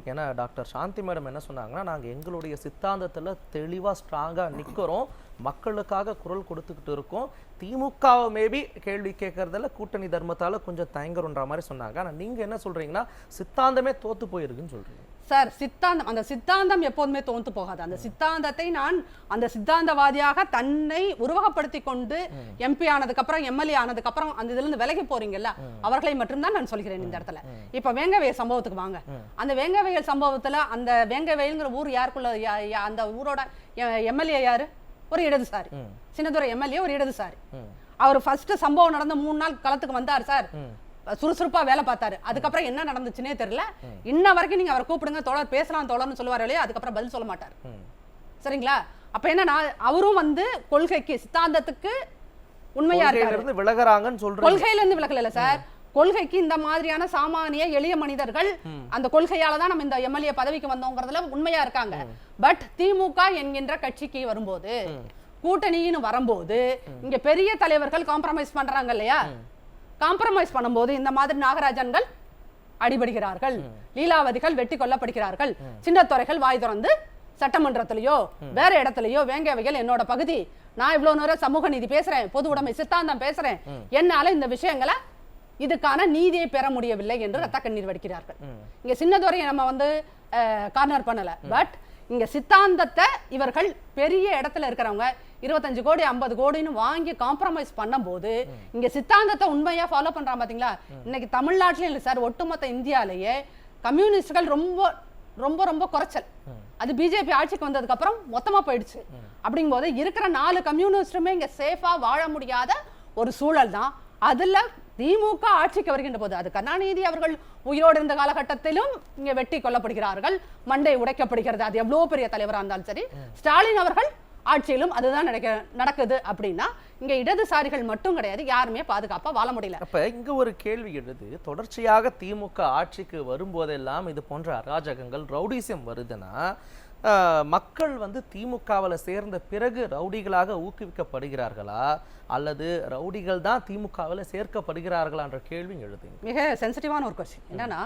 ஏன்னா டாக்டர் சாந்தி மேடம் என்ன சொன்னாங்கன்னா, நாங்க எங்களுடைய சித்தாந்தத்துல தெளிவா ஸ்ட்ராங்கா நிக்கிறோம், மக்களுக்காக குரல் கொடுத்துக்கிட்டு இருக்கோம், திமுகவை மேபி கேள்வி கேட்கறதுல கூட்டணி தர்மத்தால கொஞ்சம் தயங்குறன்ற மாதிரி சொன்னாங்க. ஆனா நீங்க என்ன சொல்றீங்கன்னா சித்தாந்தமே தோத்து போயிருக்குன்னு சொல்றீங்க. சார் சித்தாந்தம், அந்த சித்தாந்தம் எப்போதுமே தோந்து போகாது. அந்த சித்தாந்தத்தை நான் அந்த சித்தாந்தவாதியாக தன்னை உருவகப்படுத்தி கொண்டு எம்பி ஆனதுக்கு அப்புறம் எம்எல்ஏ ஆனதுக்கு அப்புறம் அந்த இதுல இருந்து விலகி போறீங்கல்ல, அவர்களை மட்டும்தான் நான் சொல்கிறேன் இந்த இடத்துல. இப்ப வேங்கவயல் சம்பவத்துக்கு வாங்க. அந்த வேங்கவயல் சம்பவத்துல அந்த வேங்கவயல்ங்கிற ஊர் யாருக்குள்ள, அந்த ஊரோட எம்எல்ஏ யாரு? ஒரு இடதுசாரி. சின்னதுரை எம்எல்ஏ ஒரு இடதுசாரி. அவர் ஃபர்ஸ்ட் சம்பவம் நடந்த 3 நாள் களத்துக்கு வந்தார் சார், சுறுசுறுப்பா வேலை பார்த்தாரு. அதுக்கப்புறம் என்ன நடந்துச்சுன்னே தெரியல. இன்ன வரைக்கும் நீங்க அவரை கூப்பிடுங்க தோழர், பேசலாம் தோழர்னு சொல்லுவாரு இல்லையா, அதுக்கப்புறம் பதில் சொல்ல மாட்டார். சரிங்களா? அப்ப என்னன்னா அவரும் வந்து கொள்கைக்கு சித்தாந்தத்துக்கு உண்மையா இருக்காரு, விலகுறாங்கன்னு சொல்றாங்க. கொள்கையில இருந்து விலகல இல்ல சார், கொள்கைக்கு இந்த மாதிரியான சாமானிய எளிய மனிதர்கள் அந்த கொள்கையால தான் நம்ம இந்த எம்எல்ஏ பதவிக்கு வந்தோங்கிறதுல உண்மையா இருக்காங்க. பட் திமுக என்கின்ற கட்சிக்கு வரும்போது, கூட்டணின்னு வரும்போது இங்க பெரிய தலைவர்கள் காம்ப்ரமைஸ் பண்றாங்க இல்லையா, காம்ப்ரமைஸ் பண்ணும்போது இந்த மாதிரி நாகராஜன்கள் அடிபடுகிறார்கள், லீலாவதிகள் வெட்டி கொல்லப்படுகிறார்கள், சின்னத்துறைகள் வாய் திறந்து சட்டமன்றத்திலேயோ வேற இடத்துலயோ வேங்கவைகள் என்னோட பகுதி, நான் இவ்வளவு நேரம் சமூக நீதி பேசுறேன், பொது உடைமை சித்தாந்தம் பேசுறேன், என்னால இந்த விஷயங்களை இதுக்கான நீதியை பெற முடியவில்லை என்று ரத்த கண்ணீர் வடிக்கிறார்கள். இங்க சின்னதுரை நம்ம வந்து கார்னர் பண்ணல, பட் இங்க சித்தாந்தத்தை இவர்கள் பெரிய இடத்துல இருக்கிறவங்க 25 கோடி 50 கோடின்னு வாங்கி காம்ப்ரமைஸ் பண்ணும்போது இங்க சித்தாந்தத்தை உண்மையா ஃபாலோ பண்றாங்க பாத்தீங்களா. இன்னைக்கு தமிழ்நாட்டிலும் இல்லை சார், ஒட்டுமொத்த இந்தியாலேயே கம்யூனிஸ்டுகள் ரொம்ப ரொம்ப ரொம்ப குறைச்சல். அது பிஜேபி ஆட்சிக்கு வந்ததுக்கு அப்புறம் மொத்தமா போயிடுச்சு. அப்படிங்கும் போது இருக்கிற 4 கம்யூனிஸ்டுமே இங்க சேஃபா வாழ முடியாத ஒரு சூழல் தான். அதுல திமுக ஆட்சிக்கு வருகின்ற போது, அது கருணாநிதி அவர்கள் உயிரோடு இருந்த காலகட்டத்திலும் இங்க வெட்டி கொல்லப்படுகிறார்கள், மண்டை உடைக்கப்படுகிறது, அது எவ்வளவு பெரிய தலைவராக இருந்தாலும் சரி. ஸ்டாலின் அவர்கள் ஆட்சியிலும் அதுதான் நடக்குது. அப்படின்னா இங்க இடதுசாரிகள் மட்டும் கிடையாது, யாருமே பாதுகாப்பா வாழ முடியல. அப்ப இங்க ஒரு கேள்வி எழுது, தொடர்ச்சியாக திமுக ஆட்சிக்கு வரும்போதெல்லாம் இது போன்ற அராஜகங்கள் ரவுடிசம் வருதுன்னா மக்கள் வந்து திமுகவில் சேர்ந்த பிறகு ரவுடிகளாக ஊக்குவிக்கப்படுகிறார்களா அல்லது ரவுடிகள் தான் திமுகவில் சேர்க்கப்படுகிறார்களான்ற கேள்வி எழுது. மிக சென்சிட்டிவான ஒரு கொஸ்டின். என்னன்னா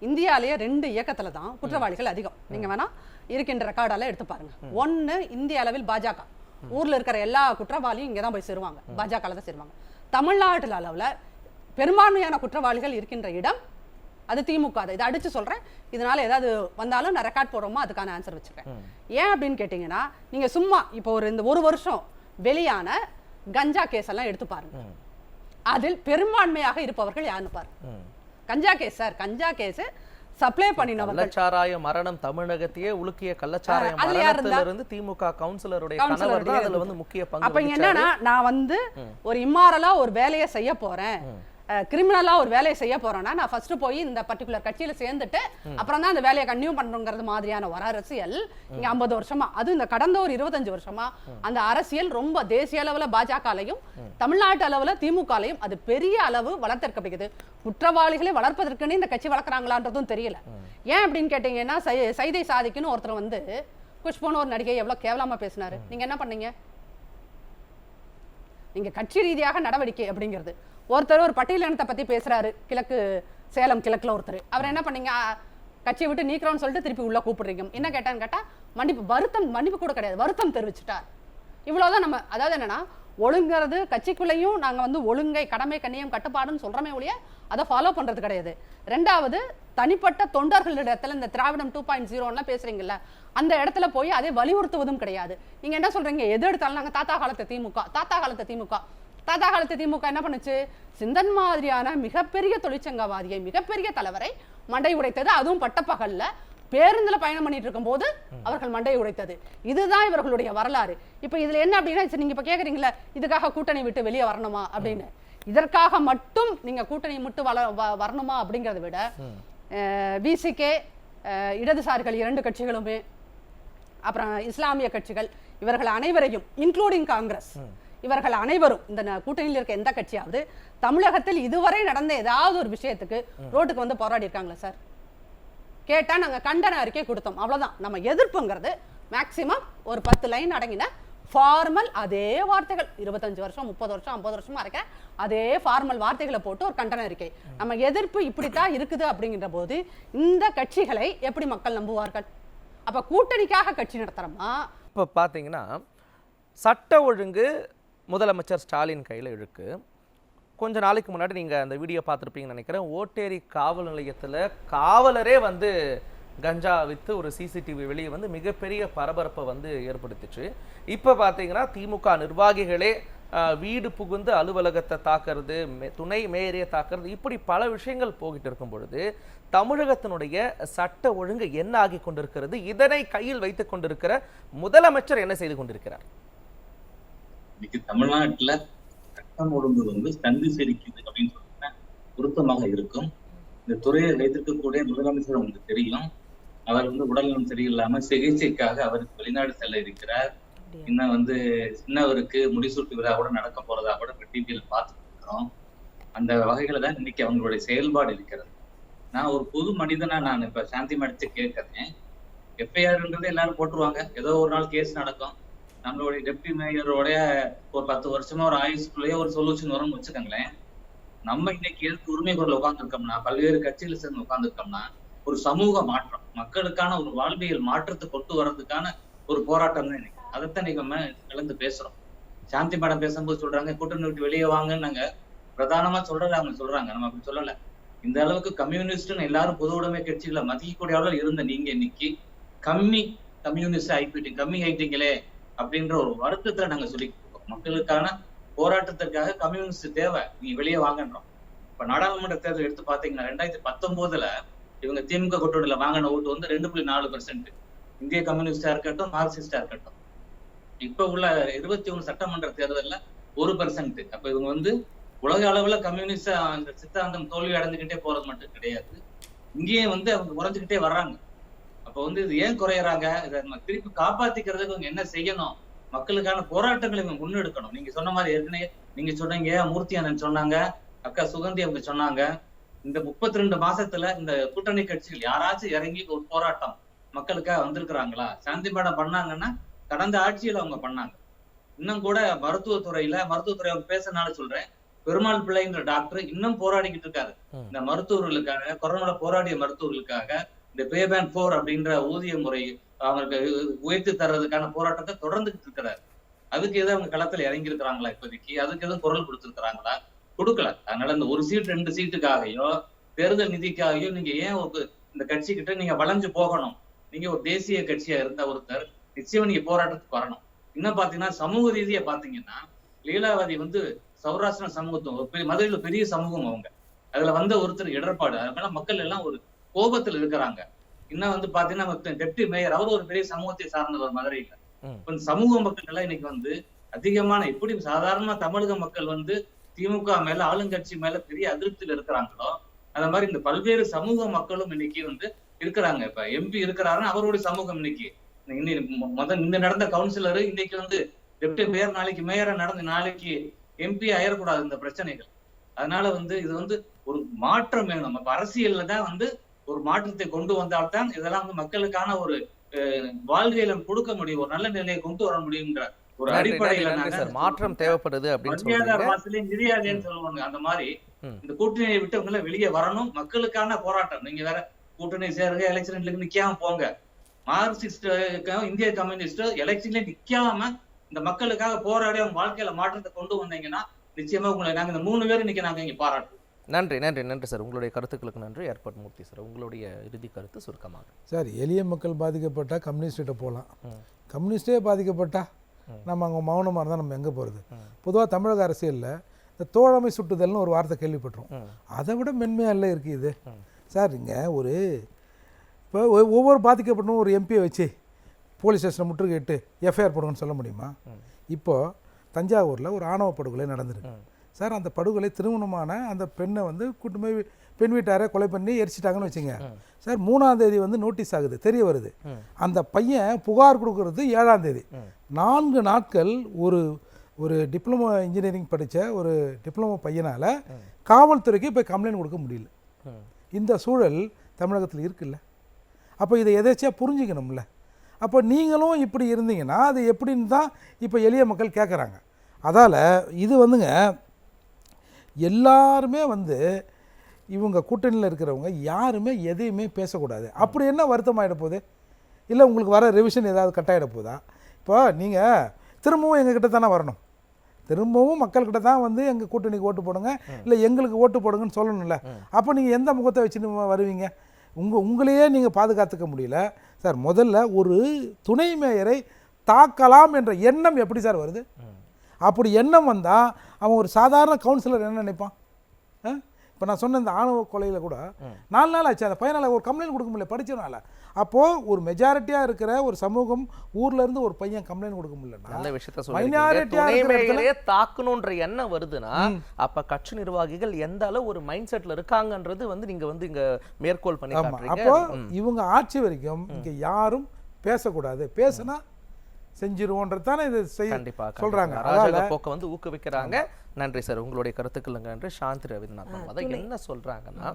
இந்தியாலேயே 2 இயக்கத்துல தான் குற்றவாளிகள் அதிகம். நீங்க வேணா இருக்கின்ற ரெக்கார்டால எடுத்து பாருங்க. ஒன்னு இந்திய அளவில் பாஜக, ஊர்ல இருக்கிற எல்லா குற்றவாளியும் இங்கதான் போய் சேருவாங்க, பாஜக தான் சேருவாங்க. தமிழ்நாட்டு அளவுல பெரும்பான்மையான குற்றவாளிகள் இருக்கின்ற இடம் அது திமுக. இதை அடிச்சு சொல்றேன், இதனால ஏதாவது வந்தாலும் நான் ரெக்கார்ட் போடுறோமா அதுக்கான ஆன்சர் வச்சிருக்கேன். ஏன் அப்படின்னு கேட்டீங்கன்னா, நீங்க சும்மா இப்போ இந்த 1 வருஷம் வெளியான கஞ்சா கேஸ் எல்லாம் எடுத்து பாருங்க, அதில் பெரும்பான்மையாக இருப்பவர்கள் யாருன்னு பாருங்க. கஞ்சா கேஸ் சார், கஞ்சா கேஸ் சப்ளை பண்ணினவர்கள், கள்ளச்சாராய மரணம் தமிழகத்தையே உலுக்கிய கள்ளச்சாராய மரணத்திலிருந்து திமுக கவுன்சிலருடைய கணவர் தான் அதுல வந்து முக்கிய பங்கு. அப்ப என்னன்னா, நான் வந்து ஒரு இம்மாரலா ஒரு வேலையை செய்ய போறேன், கிரிமினலா ஒரு வேலையை செய்ய போறேன்னா நான் ஃபர்ஸ்ட் போய் இந்த பர்டிகுலர் கட்சியில சேர்ந்துட்டு அப்புறம் தான் அந்த வேலையை கன்டினியூ பண்றோங்கிறது மாதிரியான ஒரு அரசியல் இங்க 50 வருஷமா, அது இந்த கடந்த ஒரு 25 வருஷமா அந்த அரசியல் ரொம்ப தேசிய அளவுல பாஜகலையும் தமிழ்நாட்டு அளவுல திமுகலையும் அது பெரிய அளவு வளர்த்திருக்கப்படுகிறது. குற்றவாளிகளை வளர்ப்பதற்குன்னு இந்த கட்சி வளர்க்குறாங்களான்றதும் தெரியல. ஏன் அப்படின்னு கேட்டீங்கன்னா, சைதை சாதிக்குன்னு ஒருத்தர் வந்து குஷ்போன்னு ஒரு நடிகை எவ்வளவு கேவலமா பேசினாரு. நீங்க என்ன பண்ணீங்க? நீங்க கட்சி ரீதியாக நடவடிக்கை அப்படிங்கிறது, ஒருத்தர் ஒரு பட்டியலினத்தை பத்தி பேசுறாரு, சேலம் கிழக்குல ஒருத்தர், அவர் என்ன பண்ணீங்க? கட்சியை விட்டு நீக்கிறோம்னு சொல்லிட்டு திருப்பி உள்ள கூப்பிடுறீங்க. என்ன கேட்டான்னு கேட்டா மன்னிப்பு கூட கிடையாது, வருத்தம் தெரிவிச்சுட்டார். இவ்வளவுதான். நம்ம அதாவது என்னன்னா, ஒழுங்கிறது கட்சிக்குள்ளேயும் நாங்க வந்து ஒழுங்கை கடமை கண்ணியம் கட்டுப்பாடுன்னு சொல்றமே ஒழிய அதை ஃபாலோ பண்றது கிடையாது. 2வது, தனிப்பட்ட தொண்டர்களிடத்துல இந்த திராவிடம் 2.0 பேசுறீங்கல்ல, அந்த இடத்துல போய் அதை வலியுறுத்துவதும் கிடையாது. நீங்க என்ன சொல்றீங்க? எது எடுத்தாலும் நாங்க தாத்தா காலத்து திமுக என்ன பண்ணுச்சு? சிந்தன் மாதிரியான மிகப்பெரிய தொழிற்சங்கவாதியை, மிகப்பெரிய தலைவரை மண்டை உடைத்தது, அதுவும் பட்டப்பகல்ல பேருந்துல பயணம் பண்ணிட்டு இருக்கும் போது அவர்கள் மண்டையை உடைத்தது. இதுதான் இவர்களுடைய வரலாறு. இப்ப இதுல என்ன அப்படின்னா, நீங்க இப்ப கேக்குறீங்களா இதுக்காக கூட்டணி விட்டு வெளியே வரணுமா அப்படின்னு, இதற்காக மட்டும் நீங்க கூட்டணி விட்டு வரணுமா அப்படிங்கறத விட, விசிகே, இடதுசாரிகள் 2 கட்சிகளுமே, அப்புறம் இஸ்லாமிய கட்சிகள், இவர்கள் அனைவரையும் இன்க்ளூடிங் காங்கிரஸ், இவர்கள் அனைவரும் இந்த கூட்டணியில் இருக்க எந்த கட்சியாவது தமிழகத்தில் இதுவரை நடந்த ஏதாவது ஒரு விஷயத்துக்கு ரோட்டுக்கு வந்து போராடி இருக்காங்களா சார்? கேட்டா நாங்க கண்டன அறிக்கை கொடுத்தோம், அவ்வளவுதான். நம்ம எதிர்ப்புங்கிறது மேக்சிமம் ஒரு 10 லைன் அடங்கின ஃபார்மல் அதே வார்த்தைகள், 25 வருஷம் 30 வருஷம் 50 வருஷமா இருக்க அதே ஃபார்மல் வார்த்தைகளை போட்டு ஒரு கண்டன அறிக்கை. நம்ம எதிர்ப்பு இப்படித்தான் இருக்குது அப்படிங்கிற போது இந்த கட்சிகளை எப்படி மக்கள் நம்புவார்கள்? அப்ப கூட்டணிக்காக கட்சி நடத்துறோமா? இப்ப பாத்தீங்கன்னா, சட்ட ஒழுங்கு முதலமைச்சர் ஸ்டாலின் கையில் இருக்கு. கொஞ்ச நாளைக்கு முன்னாடி நீங்கள் அந்த வீடியோ பார்த்துருப்பீங்கன்னு நினைக்கிறேன். ஓட்டேரி காவல் நிலையத்தில் காவலரே வந்து கஞ்சா வித்து ஒரு சிசிடிவி வெளியே வந்து மிகப்பெரிய பரபரப்பை வந்து ஏற்படுத்திச்சு. இப்போ பார்த்தீங்கன்னா திமுக நிர்வாகிகளே வீடு புகுந்து அலுவலகத்தை தாக்குறது, துணை மேயரை தாக்குறது, இப்படி பல விஷயங்கள் போகிட்டு இருக்கும் பொழுது தமிழகத்தினுடைய சட்ட ஒழுங்கு என்ன ஆகி கொண்டிருக்கிறது? இதனை கையில் வைத்துக் கொண்டிருக்கிற முதலமைச்சர் என்ன செய்து கொண்டிருக்கிறார்? இன்னைக்கு தமிழ்நாட்டுல சட்டம் ஒழுங்கு வந்து சந்தி சிரிக்குது அப்படின்னு சொன்னா பொருத்தமாக இருக்கும். இந்த துறையை வைத்திருக்கக்கூடிய முதலமைச்சர் உங்களுக்கு தெரியும். அவர் வந்து உடல்நலம் சரியில்லாம சிகிச்சைக்காக அவருக்கு வெளிநாடு செல்ல இருக்கிறார். இன்னும் வந்து சின்னவருக்கு முடிசூட்டு விழா கூட நடக்க போறதா கூட இப்ப டிவியில் பார்த்துட்டு இருக்கிறோம். அந்த வகையில தான் இன்னைக்கு அவங்களுடைய செயல்பாடு இருக்கிறது. நான் ஒரு பொது மனிதனா நான் இப்ப சாந்தி மடிச்சு கேட்கிறேன். எஃப்ஐஆர்ன்றது எல்லாரும் போட்டுருவாங்க, ஏதோ ஒரு நாள் கேஸ் நடக்கும். நம்மளுடைய டெப்டி மேயரோட ஒரு 10 வருஷமா ஒரு ஆயுசுக்குள்ளேயே ஒரு சொல்யூஷன் வரும்னு வச்சுக்கோங்களேன். நம்ம இன்னைக்கு எதுக்கு உரிமை குரல் உட்கார்ந்துருக்கோம்னா, பல்வேறு கட்சிகள் சேர்ந்து உட்கார்ந்துருக்கோம்னா, ஒரு சமூக மாற்றம், மக்களுக்கான ஒரு வாழ்வியல் மாற்றத்தை கொண்டு வர்றதுக்கான ஒரு போராட்டம் தான் இன்னைக்கு. அதைத்தான் இன்னைக்கு நம்ம கலந்து பேசுறோம். சாந்தி மேடம் பேசும்போது சொல்றாங்க கூட்டணி விட்டு வெளியே வாங்கன்னு நாங்க பிரதானமா சொல்றது அவங்க சொல்றாங்க, நம்ம அப்படி சொல்லல. இந்த அளவுக்கு கம்யூனிஸ்ட்னு எல்லாரும் பொது உடைமை கட்சிகளை மதிக்கக்கூடிய அளவில் இருந்த நீங்க இன்னைக்கு கம்யூனிஸ்ட் ஆயிட்டீங்க, கம்மி ஆயிட்டீங்களே அப்படின்ற ஒரு வருத்தத்தை நாங்க சொல்லிட்டு இருக்கோம். மக்களுக்கான போராட்டத்திற்காக கம்யூனிஸ்ட் தேவை, நீங்க வெளியே வாங்கன்றோம். இப்ப நாடாளுமன்ற தேர்தல் எடுத்து பாத்தீங்கன்னா 2019 இவங்க திமுக கூட்டணியில வாங்கின ஓட்டு வந்து 2.4%. இந்திய கம்யூனிஸ்டா இருக்கட்டும், மார்க்சிஸ்டா இருக்கட்டும். இப்ப உள்ள 21 சட்டமன்ற தேர்தல்ல 1%. அப்ப இவங்க வந்து உலக அளவுல கம்யூனிஸ்ட் அந்த சித்தாந்தம் தோல்வி அடைஞ்சுக்கிட்டே போறது மட்டும் கிடையாது, இங்கேயே வந்து அவங்க குறைஞ்சுக்கிட்டே வர்றாங்க. அப்ப வந்து இது ஏன் குறையறாங்க? இதை நம்ம திருப்பி காப்பாத்திக்கிறதுக்கு அவங்க என்ன செய்யணும்? மக்களுக்கான போராட்டங்களை இவங்க முன்னெடுக்கணும். நீங்க சொன்ன மாதிரி ஏற்கனவே நீங்க சொன்னீங்க, மூர்த்தி அண்ணன் சொன்னாங்க, அக்கா சுகந்தி அவங்க சொன்னாங்க, இந்த 32 மாசத்துல இந்த கூட்டணி கட்சிகள் யாராச்சும் இறங்கி ஒரு போராட்டம் மக்களுக்காக வந்திருக்கிறாங்களா? சாந்தி மேடம் பண்ணாங்கன்னா கடந்த ஆட்சியில அவங்க பண்ணாங்க. இன்னும் கூட மருத்துவத்துறை அவங்க பேசனால சொல்றேன், பெருமாள் பிள்ளைங்கிற டாக்டர் இன்னும் போராடிக்கிட்டு இருக்காரு. இந்த மருத்துவர்களுக்காக, கொரோனா போராடிய மருத்துவர்களுக்காக இந்த பேபேன் 4 அப்படின்ற ஊதிய முறை அவங்களுக்கு உயர்த்தி தர்றதுக்கான போராட்டத்தை தொடர்ந்துகிட்டு இருக்கிறாரு. அதுக்கு எதுவும் அவங்க களத்துல இறங்கி இருக்கிறாங்களா? இப்போதைக்கு அதுக்கு எதுவும் குரல் கொடுத்திருக்கிறாங்களா? கொடுக்கல. அதனால இந்த 1 சீட் 2 சீட்டுக்காகையோ தேர்தல் நிதிக்காகையோ நீங்க ஏன் இந்த கட்சி கிட்ட நீங்க வளைஞ்சு போகணும்? நீங்க ஒரு தேசிய கட்சியா இருந்த ஒருத்தர் நிச்சயம் நீங்க போராட்டத்துக்கு வரணும். இன்னும் பாத்தீங்கன்னா சமூக ரீதியா பாத்தீங்கன்னா லீலாவதி வந்து சௌராஷ்டிர சமூகத்துவம் மதுரையில பெரிய சமூகம் அவங்க, அதுல வந்த ஒருத்தர் இடர்பாடு, அதனால மக்கள் எல்லாம் ஒரு கோபத்துல இருக்கிறாங்க. இன்னும் வந்து பாத்தீங்கன்னா டெப்டி மேயர் அவர் ஒரு பெரிய சமூகத்தை சார்ந்தவர் மதுரையில. சமூக மக்கள் எல்லாம் இன்னைக்கு வந்து அதிகமான, எப்படி சாதாரண தமிழக மக்கள் வந்து திமுக மேல ஆளுங்கட்சி மேல பெரிய அதிருப்தியில இருக்கிறாங்களோ அந்த மாதிரி இந்த பல்வேறு சமூக மக்களும் இன்னைக்கு வந்து இருக்கிறாங்க. இப்ப எம்பி இருக்கிறாருன்னா அவருடைய சமூகம் இன்னைக்கு இந்த நடந்த கவுன்சிலரு இன்னைக்கு வந்து டெப்டி மேயர், நாளைக்கு மேயரா நடந்து நாளைக்கு எம்பி ஆயிடக்கூடாது இந்த பிரச்சனைகள். அதனால வந்து இது வந்து ஒரு மாற்றம் வேணும். நம்ம அரசியல்ல தான் வந்து ஒரு மாற்றத்தை கொண்டு வந்தால்தான் இதெல்லாம் வந்து மக்களுக்கான ஒரு வாழ்வியலை கொடுக்க முடியும், ஒரு நல்ல நிலையை கொண்டு வர முடியும்ன்ற ஒரு அடிப்படையில மாற்றம் தேவைப்படுது அப்படின்னு நிதியாதேன்னு சொல்லுவாங்க. அந்த மாதிரி இந்த கூட்டணியை விட்டு அவங்கள வெளியே வரணும், மக்களுக்கான போராட்டம். நீங்க வேற கூட்டணி சேருங்க, எலெக்ஷன்ல நிக்காம போங்க. மார்க்சிஸ்ட் இந்திய கம்யூனிஸ்ட் எலெக்ஷன்ல நிக்காம இந்த மக்களுக்காக போராடி அவங்க வாழ்க்கையில மாற்றத்தை கொண்டு வந்தீங்கன்னா நிச்சயமா உங்களை நாங்க இந்த 3 பேரும் இன்னைக்கு நாங்க இங்க பாராட்டுவோம். நன்றி நன்றி நன்றி சார், உங்களுடைய கருத்துக்களுக்கு நன்றி. ஏற்பாடு மூர்த்தி சார், உங்களுடைய இறுதி கருத்து சுருக்கமாக. சார், எளிய மக்கள் பாதிக்கப்பட்டா கம்யூனிஸ்ட்டை போகலாம், கம்யூனிஸ்டே பாதிக்கப்பட்டா நம்ம அங்கே மௌனமாக இருந்தால் நம்ம எங்கே போகிறது? பொதுவாக தமிழக அரசியலில் இந்த தோழமை சுட்டுதல்னு ஒரு வார்த்தை கேள்விப்பட்டோம், அதை விட மென்மையாக இருக்குது இது. சார், இங்கே இப்போ ஒவ்வொரு பாதிக்கப்பட்டனும் ஒரு எம்பியை வச்சு போலீஸ் ஸ்டேஷனை முற்றுகையிட்டு எஃப்ஐஆர் போடுங்கன்னு சொல்ல முடியுமா? இப்போது தஞ்சாவூரில் ஒரு ஆணவ படுகொலை நடந்திருக்கு சார். அந்த படுகொலை திருமணமான அந்த பெண்ணை வந்து கூட்டுமே பெண் வீட்டாரை கொலை பண்ணி எரிச்சிட்டாங்கன்னு வச்சுங்க சார். 3ஆம் தேதி வந்து நோட்டீஸ் ஆகுது, தெரிய வருது. அந்த பையன் புகார் கொடுக்கறது 7ஆம் தேதி. 4 நாட்கள் ஒரு டிப்ளமோ இன்ஜினியரிங் படித்த ஒரு டிப்ளமோ பையனால் காவல்துறைக்கு இப்போ கம்ப்ளைண்ட் கொடுக்க முடியல. இந்த சூழல் தமிழகத்தில் இருக்குல்ல. அப்போ இதை எதாச்சியாக புரிஞ்சுக்கணும்ல. அப்போ நீங்களும் இப்படி இருந்தீங்கன்னா அது எப்படின்னு தான் இப்போ எளிய மக்கள் கேட்குறாங்க. அதால் இது வந்துங்க எல்லாருமே வந்து இவங்க கூட்டணியில் இருக்கிறவங்க யாருமே எதையுமே பேசக்கூடாது. அப்படி என்ன வருத்தமாகிட போகுது? இல்லை உங்களுக்கு வர ரிவிஷன் ஏதாவது கட்டாயிட போகுதா? இப்போ நீங்கள் திரும்பவும் எங்ககிட்ட தானே வரணும், திரும்பவும் மக்கள்கிட்ட தான் வந்து எங்கள் கூட்டணிக்கு ஓட்டு போடுங்க, இல்லை எங்களுக்கு ஓட்டு போடுங்கன்னு சொல்லணும்ல. அப்போ நீங்கள் எந்த முகத்தை வச்சுன்னு வருவீங்க? உங்களையே நீங்கள் பாதுகாத்துக்க முடியல சார். முதல்ல ஒரு துணை மேயரை தாக்கலாம் என்ற எண்ணம் எப்படி சார் வருது? அப்படி எண்ணம் வந்தால் அவன் ஒரு சாதாரண கவுன்சிலர் என்ன நினைப்பான்? இப்போ நான் சொன்ன இந்த ஆணவ கொலையில் கூட 4 நாள் ஆச்சு, அந்த பையனால் ஒரு கம்ப்ளைண்ட் கொடுக்க முடியல படிச்சனால. அப்போது ஒரு மெஜாரிட்டியாக இருக்கிற ஒரு சமூகம் ஊர்லேருந்து ஒரு பையன் கம்ப்ளைண்ட் கொடுக்க முடியலன்னா நல்ல விஷயத்த சொல்றீங்க. தாக்கணுன்ற எண்ணம் வருதுன்னா அப்ப கட்சி நிர்வாகிகள் எந்த அளவு ஒரு மைண்ட் செட்ல இருக்காங்கன்றது வந்து நீங்க வந்து இங்க மேற்கோள் பண்ணி காட்டுறீங்க. அப்போ இவங்க ஆட்சி வரைக்கும் இங்க யாரும் பேசக்கூடாது, பேசினா செஞ்சிருவோன்றது தானே இது சொல்றாங்க. அராஜக போக்க வந்து ஊக்குவிக்கிறாங்க. நன்றி சார், உங்களுடைய கருத்துக்களுங்க என்று சாந்தி ரவீந்திரநாத் அதை என்ன சொல்றாங்கன்னா,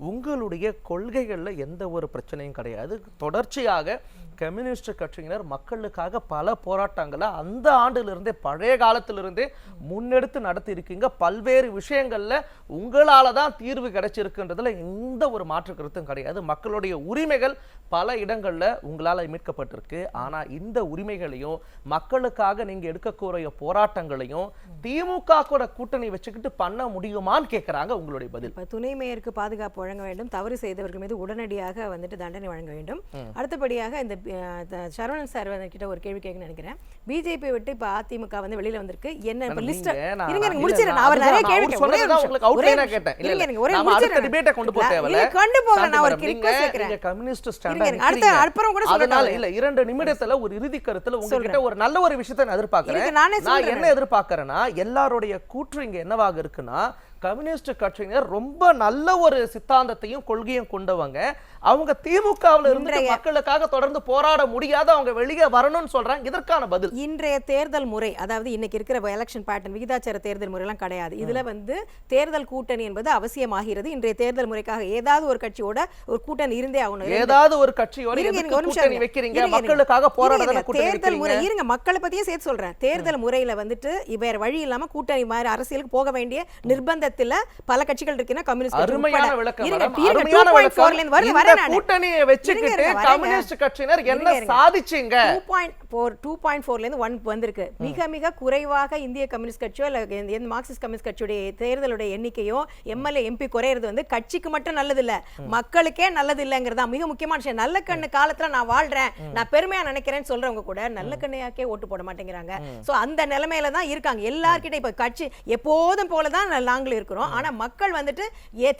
உங்களுடைய கொள்கைகள்ல எந்த ஒரு பிரச்சனையும் கிடையாது. தொடர்ச்சியாக கம்யூனிஸ்ட் கட்சியினர் மக்களுக்காக பல போராட்டங்களை அந்த ஆண்டிலிருந்தே பழைய காலத்திலிருந்தே முன்னெடுத்து நடத்தி இருக்கீங்க. பல்வேறு விஷயங்கள்ல உங்களால தான் தீர்வு கிடைச்சிருக்குன்றதுல எந்த ஒரு மாற்று கருத்தும் கிடையாது. மக்களுடைய உரிமைகள் பல இடங்கள்ல உங்களால மீட்கப்பட்டிருக்கு. ஆனா இந்த உரிமைகளையும் மக்களுக்காக நீங்க எடுக்கக்கூடிய போராட்டங்களையும் திமுக கூட கூட்டணி வச்சுக்கிட்டு பண்ண முடியுமான்னு கேட்கறாங்க. உங்களுடைய பதில்? இப்ப துணை மேயருக்கு பாதுகாப்பு வழங்க வேண்டும், தவறு செய்தவர்கள் மீது உடனடியாக வந்துட்டு தண்டனை வழங்க வேண்டும். அடுத்தபடியாக இந்த சரவணன் சார் கிட்ட ஒரு கேள்வி கேட்க நினைக்கிறேன். பிஜேபி விட்டு இப்ப அதிமுக வந்து வெளியில வந்திருக்கு. என்ன இப்ப லிஸ்ட் இருங்க, எனக்கு முடிச்சிரேன். நான் அவர் நிறைய கேள்வி கேட்டேன், உங்களுக்கு அவுட்லைனா கேட்டேன். இல்ல நாம அடுத்த டிபேட்டை கொண்டு போக தேவையில்ல. கொண்டு போங்க, நான் ஒரு ரிக்வெஸ்ட் கேக்குறேன். கம்யூனிஸ்ட் ஸ்டாண்ட் அடுத்த அப்புறம் கூட அதனால இல்ல 2 நிமிடத்துல ஒரு இறுதி கருத்துல உங்ககிட்ட ஒரு நல்ல ஒரு விஷயத்தை நான் எதிர்பார்க்கிறேன். நான் என்ன எதிர்பார்க்கிறேன்னா, எல்லாருடைய கூற்று இங்க என்னவாக இருக்குன்னா, கம்யூனிஸ்ட் கட்சியினர் ரொம்ப நல்ல ஒரு சித்தாந்தத்தையும் கொள்கையும் கொண்டவங்க. அவங்க திமுகவில் இருந்து மக்களுக்காக தொடர்ந்து போராட முடியாத, அவங்க வெளியே வரணும்னு சொல்றாங்க. இதற்கான பதில் இன்றைய தேர்தல் முறை, அதாவது இன்னைக்கு இருக்கிற எலெக்ஷன் பேட்டர்ன், விகிதாச்சார தேர்தல் முறையெல்லாம் கிடையாது. இதுல வந்து தேர்தல் கூட்டணி என்பது அவசியமாகிறது. இன்றைய தேர்தல் முறைக்காக ஏதாவது ஒரு கட்சியோட ஒரு கூட்டணி இருந்தே ஆகணும். ஏதாவது ஒரு கட்சியோட கூட்டணி வைக்கிறீங்க, மக்களுக்காக போராடுறத தேர்தல் முறை இருங்க, மக்களை பத்தியே சேர்த்து சொல்றேன். தேர்தல் முறையில வந்துட்டு வேற வழி இல்லாம கூட்டணி மாதிரி அரசியலுக்கு போக வேண்டிய நிர்பந்த பல கட்சிகள் இருக்குன்னா கம்யூனிஸ்ட் அருமையான விளக்கம். கூட்டணியை வெச்சுக்கிட்டு கம்யூனிஸ்ட் கட்சியினர் என்ன சாதிச்சீங்க? 2.4 ல இருந்து 1 வந்திருக்கு. மிக மிக குறைவாக இந்திய கம்யூனிஸ்ட் கட்சியோ இல்ல மார்க்சிஸ்ட் கம்யூனிஸ்ட் கட்சியோட தேர்தலுடைய எண்ணிக்கையோ எம்எல்ஏ எம்பி குறையிறது வந்து கட்சிக்கு மட்டும் நல்லது இல்ல, மக்களுக்கே நல்லது இல்லங்கிறதா மிக முக்கியமான விஷயம். நல்ல கண்ணு காலத்துல நான் வாழ்றேன், நான் பெருமையா நினைக்கிறேன்னு சொல்றவங்க கூட நல்ல கண்ணையாக்கே ஓட்டு போட மாட்டேங்கிறாங்க. சோ அந்த நிலைமையில தான் இருக்காங்க எல்லார்கிட்ட. இப்ப கட்சி எப்போதும் போலதான் நாங்களும் இருக்கிறோம். ஆனா மக்கள் வந்துட்டு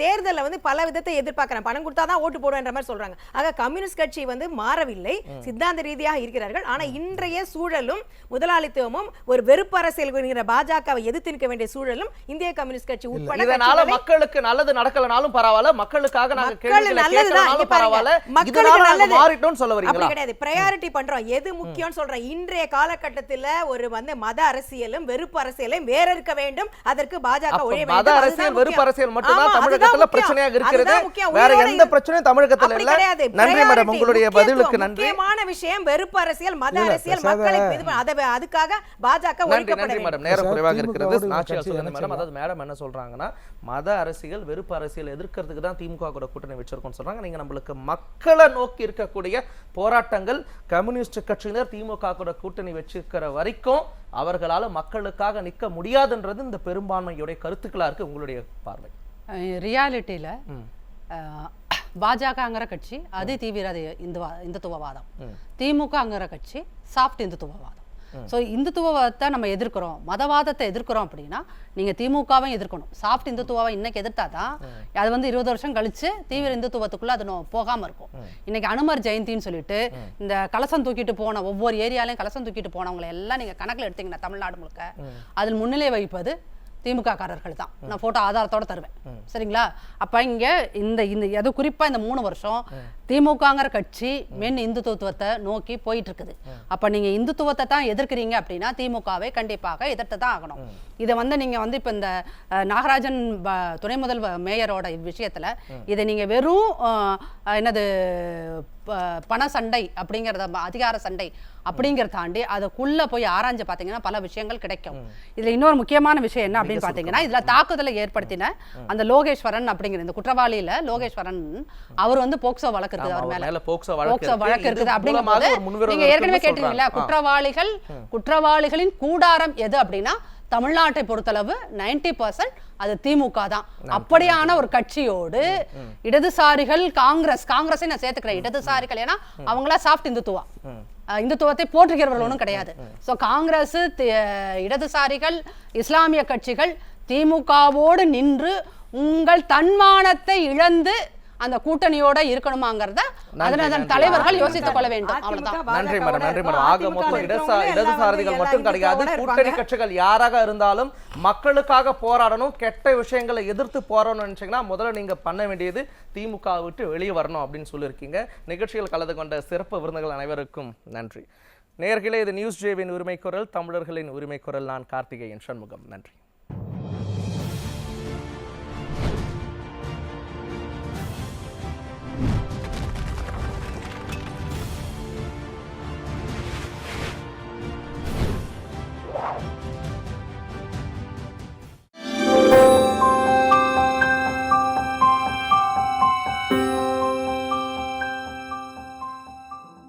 தேர்தலில் வந்து பல விதத்தை எதிர்பார்க்கிறாங்க. பணம் கொடுத்தாதான் ஓட்டு போடுவேன்ற மாதிரி சொல்றாங்க. ஆக கம்யூனிஸ்ட் கட்சி வந்து மாறவில்லை, சித்தாந்த ரீதியாக இருக்கிறார்கள். ஆனா இன்றைய சூழலும் முதலாளித்துவமும் ஒரு வெறுப்பு அரசியல் பாஜகவை எதிர்த்து நிற்க வேண்டிய சூழலும் இந்திய கம்யூனிஸ்ட் கட்சி உட்பட இதனால மக்களுக்கு நல்லது நடக்கலனாலும் பரவாயில்ல, மக்களுக்காக நாங்க கேள்விகளை கேட்கறனாலும் பரவாயில்ல, இதனால நாங்க மாறிட்டோம்னு சொல்ல வரீங்களா? அப்படி கிடையாது, பிரையாரிட்டி பண்றோம். எது முக்கியம்னு சொல்றேன். இன்றைய காலகட்டத்தில் ஒரு வந்து மத அரசியலும் வெறுப்பு அரசியலும் வேற இருக்க வேண்டும். அதற்கு பாஜக ஒழிய வேண்டும். மத அரசியல் வெறுப்பு அரசியல் மட்டும் தான் தமிழகத்துல பிரச்சனையாக இருக்கிறது, வேற எந்த பிரச்சனையும் தமிழகத்துல இல்ல. நன்றி மேடம், உங்களுடைய பதிலுக்கு நன்றி. முக்கியமான விஷயம் வெறுப்பு அரசியல், மத அரசியல், மக்களை அதுக்காக பாஜக ஒழிக்கப்பட வேண்டும். மேடம் நேரம் குறைவாக இருக்கிறது, நாச்சியா சொல்லுங்க மேடம். அதாவது மேடம் என்ன சொல்றாங்கன்னா, மத அரசியல் வெறுப்பு அரசியல் எதிர்க்கிறதுக்கு தான் திமுக கூட கூட்டணி வச்சிருக்கோம்னு சொல்றாங்க. நீங்க நம்மளுக்கு மக்களை நோக்கி இருக்கக்கூடிய போராட்டங்கள் கம்யூனிஸ்ட் கட்சியினர் திமுக கூட கூட்டணி வச்சிருக்கிற வரைக்கும் அவர்களால மக்களுக்காக நிற்க முடியாதுன்றது இந்த பெரும்பான்மையுடைய கருத்துக்களா இருக்கு. உங்களுடைய பார்வை? ரியாலிட்டியில பாஜகங்கிற கட்சி அதி தீவிர இந்துத்துவவாதம், திமுகங்கிற கட்சி சாஃப்ட் இந்துத்துவவாதம். ஸோ இந்துத்துவத்தை நம்ம எதிர்க்கிறோம், மதவாதத்தை எதிர்க்கிறோம் அப்படின்னா நீங்கள் திமுகவும் எதிர்க்கணும். சாஃப்ட் இந்துத்துவாவை இன்னைக்கு எதிர்த்தா தான் அது வந்து 20 வருஷம் கழிச்சு தீவிர இந்துத்துவத்துக்குள்ள அது போகாமல் இருக்கும். இன்னைக்கு அனுமர் ஜெயந்தின்னு சொல்லிட்டு இந்த கலசம் தூக்கிட்டு போன ஒவ்வொரு ஏரியாலையும் கலசம் தூக்கிட்டு போனவங்களை எல்லாம் நீங்கள் கணக்கில் எடுத்தீங்கன்னா தமிழ்நாடு முழுக்க அதில் முன்னிலை வைப்பது திமுக காரர்கள் தான். நான் போட்டோ ஆதாரத்தோட தருவேன், சரிங்களா? அப்ப இங்க இந்த எது குறிப்பா இந்த 3 வருஷம் திமுகங்கிற கட்சி மென் இந்துத்துவத்தை நோக்கி போயிட்டு இருக்குது. அப்ப நீங்க இந்துத்துவத்தை தான் எதிர்க்கிறீங்க அப்படின்னா திமுகவை கண்டிப்பாக எதிர்த்து தான் ஆகணும். இதை வந்து நீங்க வந்து இப்ப இந்த நாகராஜன் துணை முதல் மேயரோட விஷயத்துல இதை நீங்க வெறும் என்னது பண சண்டை அப்படிங்கறத, அதிகார சண்டை அப்படிங்கறத தாண்டி அதுக்குள்ள போய் ஆராய்ஞ்சு பாத்தீங்கன்னா பல விஷயங்கள் கிடைக்கும். இதுல இன்னொரு முக்கியமான விஷயம் என்ன அப்படின்னு பாத்தீங்கன்னா, இதுல தாக்குதலை ஏற்படுத்தின அந்த லோகேஸ்வரன் அப்படிங்கிற இந்த குற்றவாளியில லோகேஸ்வரன் அவர் வந்து போக்சோ வழக்கு இருக்குது, அவர் மேல போக்சோ வழக்கு இருக்குது. அப்படிங்கும்போது நீங்க ஏற்கனவே கேட்டீங்களா, குற்றவாளிகளின் கூடாரம் எது அப்படின்னா தமிழ்நாட்டை பொறுத்தளவு 90% அது திமுக தான். அப்படியான ஒரு கட்சியோடு இடதுசாரிகள், காங்கிரஸை நான் சேர்த்துக்கிறேன் இடதுசாரிகள், ஏன்னா அவங்களா சாஃப்ட் இந்துத்துவத்தை போற்றுகிறவர்கள் ஒன்றும் கிடையாது. ஸோ காங்கிரஸ், இடதுசாரிகள், இஸ்லாமிய கட்சிகள் திமுகவோடு நின்று உங்கள் தன்மானத்தை இழந்து அந்த கூட்டணியோட இருக்கணுமாங்கிறத அதன் தலைவர்கள் யோசித்துக் கொள்ள வேண்டும். அவ்வளவுதான். நன்றி மேடம், நன்றி மேடம். ஆக மொத்தம் இடதுசாரிகள் மட்டும் கிடையாது, கூட்டணி கட்சிகள் யாராக இருந்தாலும் மக்களுக்காக போராடணும், கெட்ட விஷயங்களை எதிர்த்து போராடணும்னு நினைச்சீங்கன்னா முதல்ல நீங்க பண்ண வேண்டியது திமுக விட்டு வெளியே வரணும் அப்படின்னு சொல்லியிருக்கீங்க. நிகழ்ச்சியில் கலந்து கொண்ட சிறப்பு விருந்துகள் அனைவருக்கும் நன்றி. நேயர்களே, இது நியூஸ் ஜேவின் உரிமை குரல், தமிழர்களின் உரிமை குரல். நான் கார்த்திகேயன் சண்முகம். நன்றி.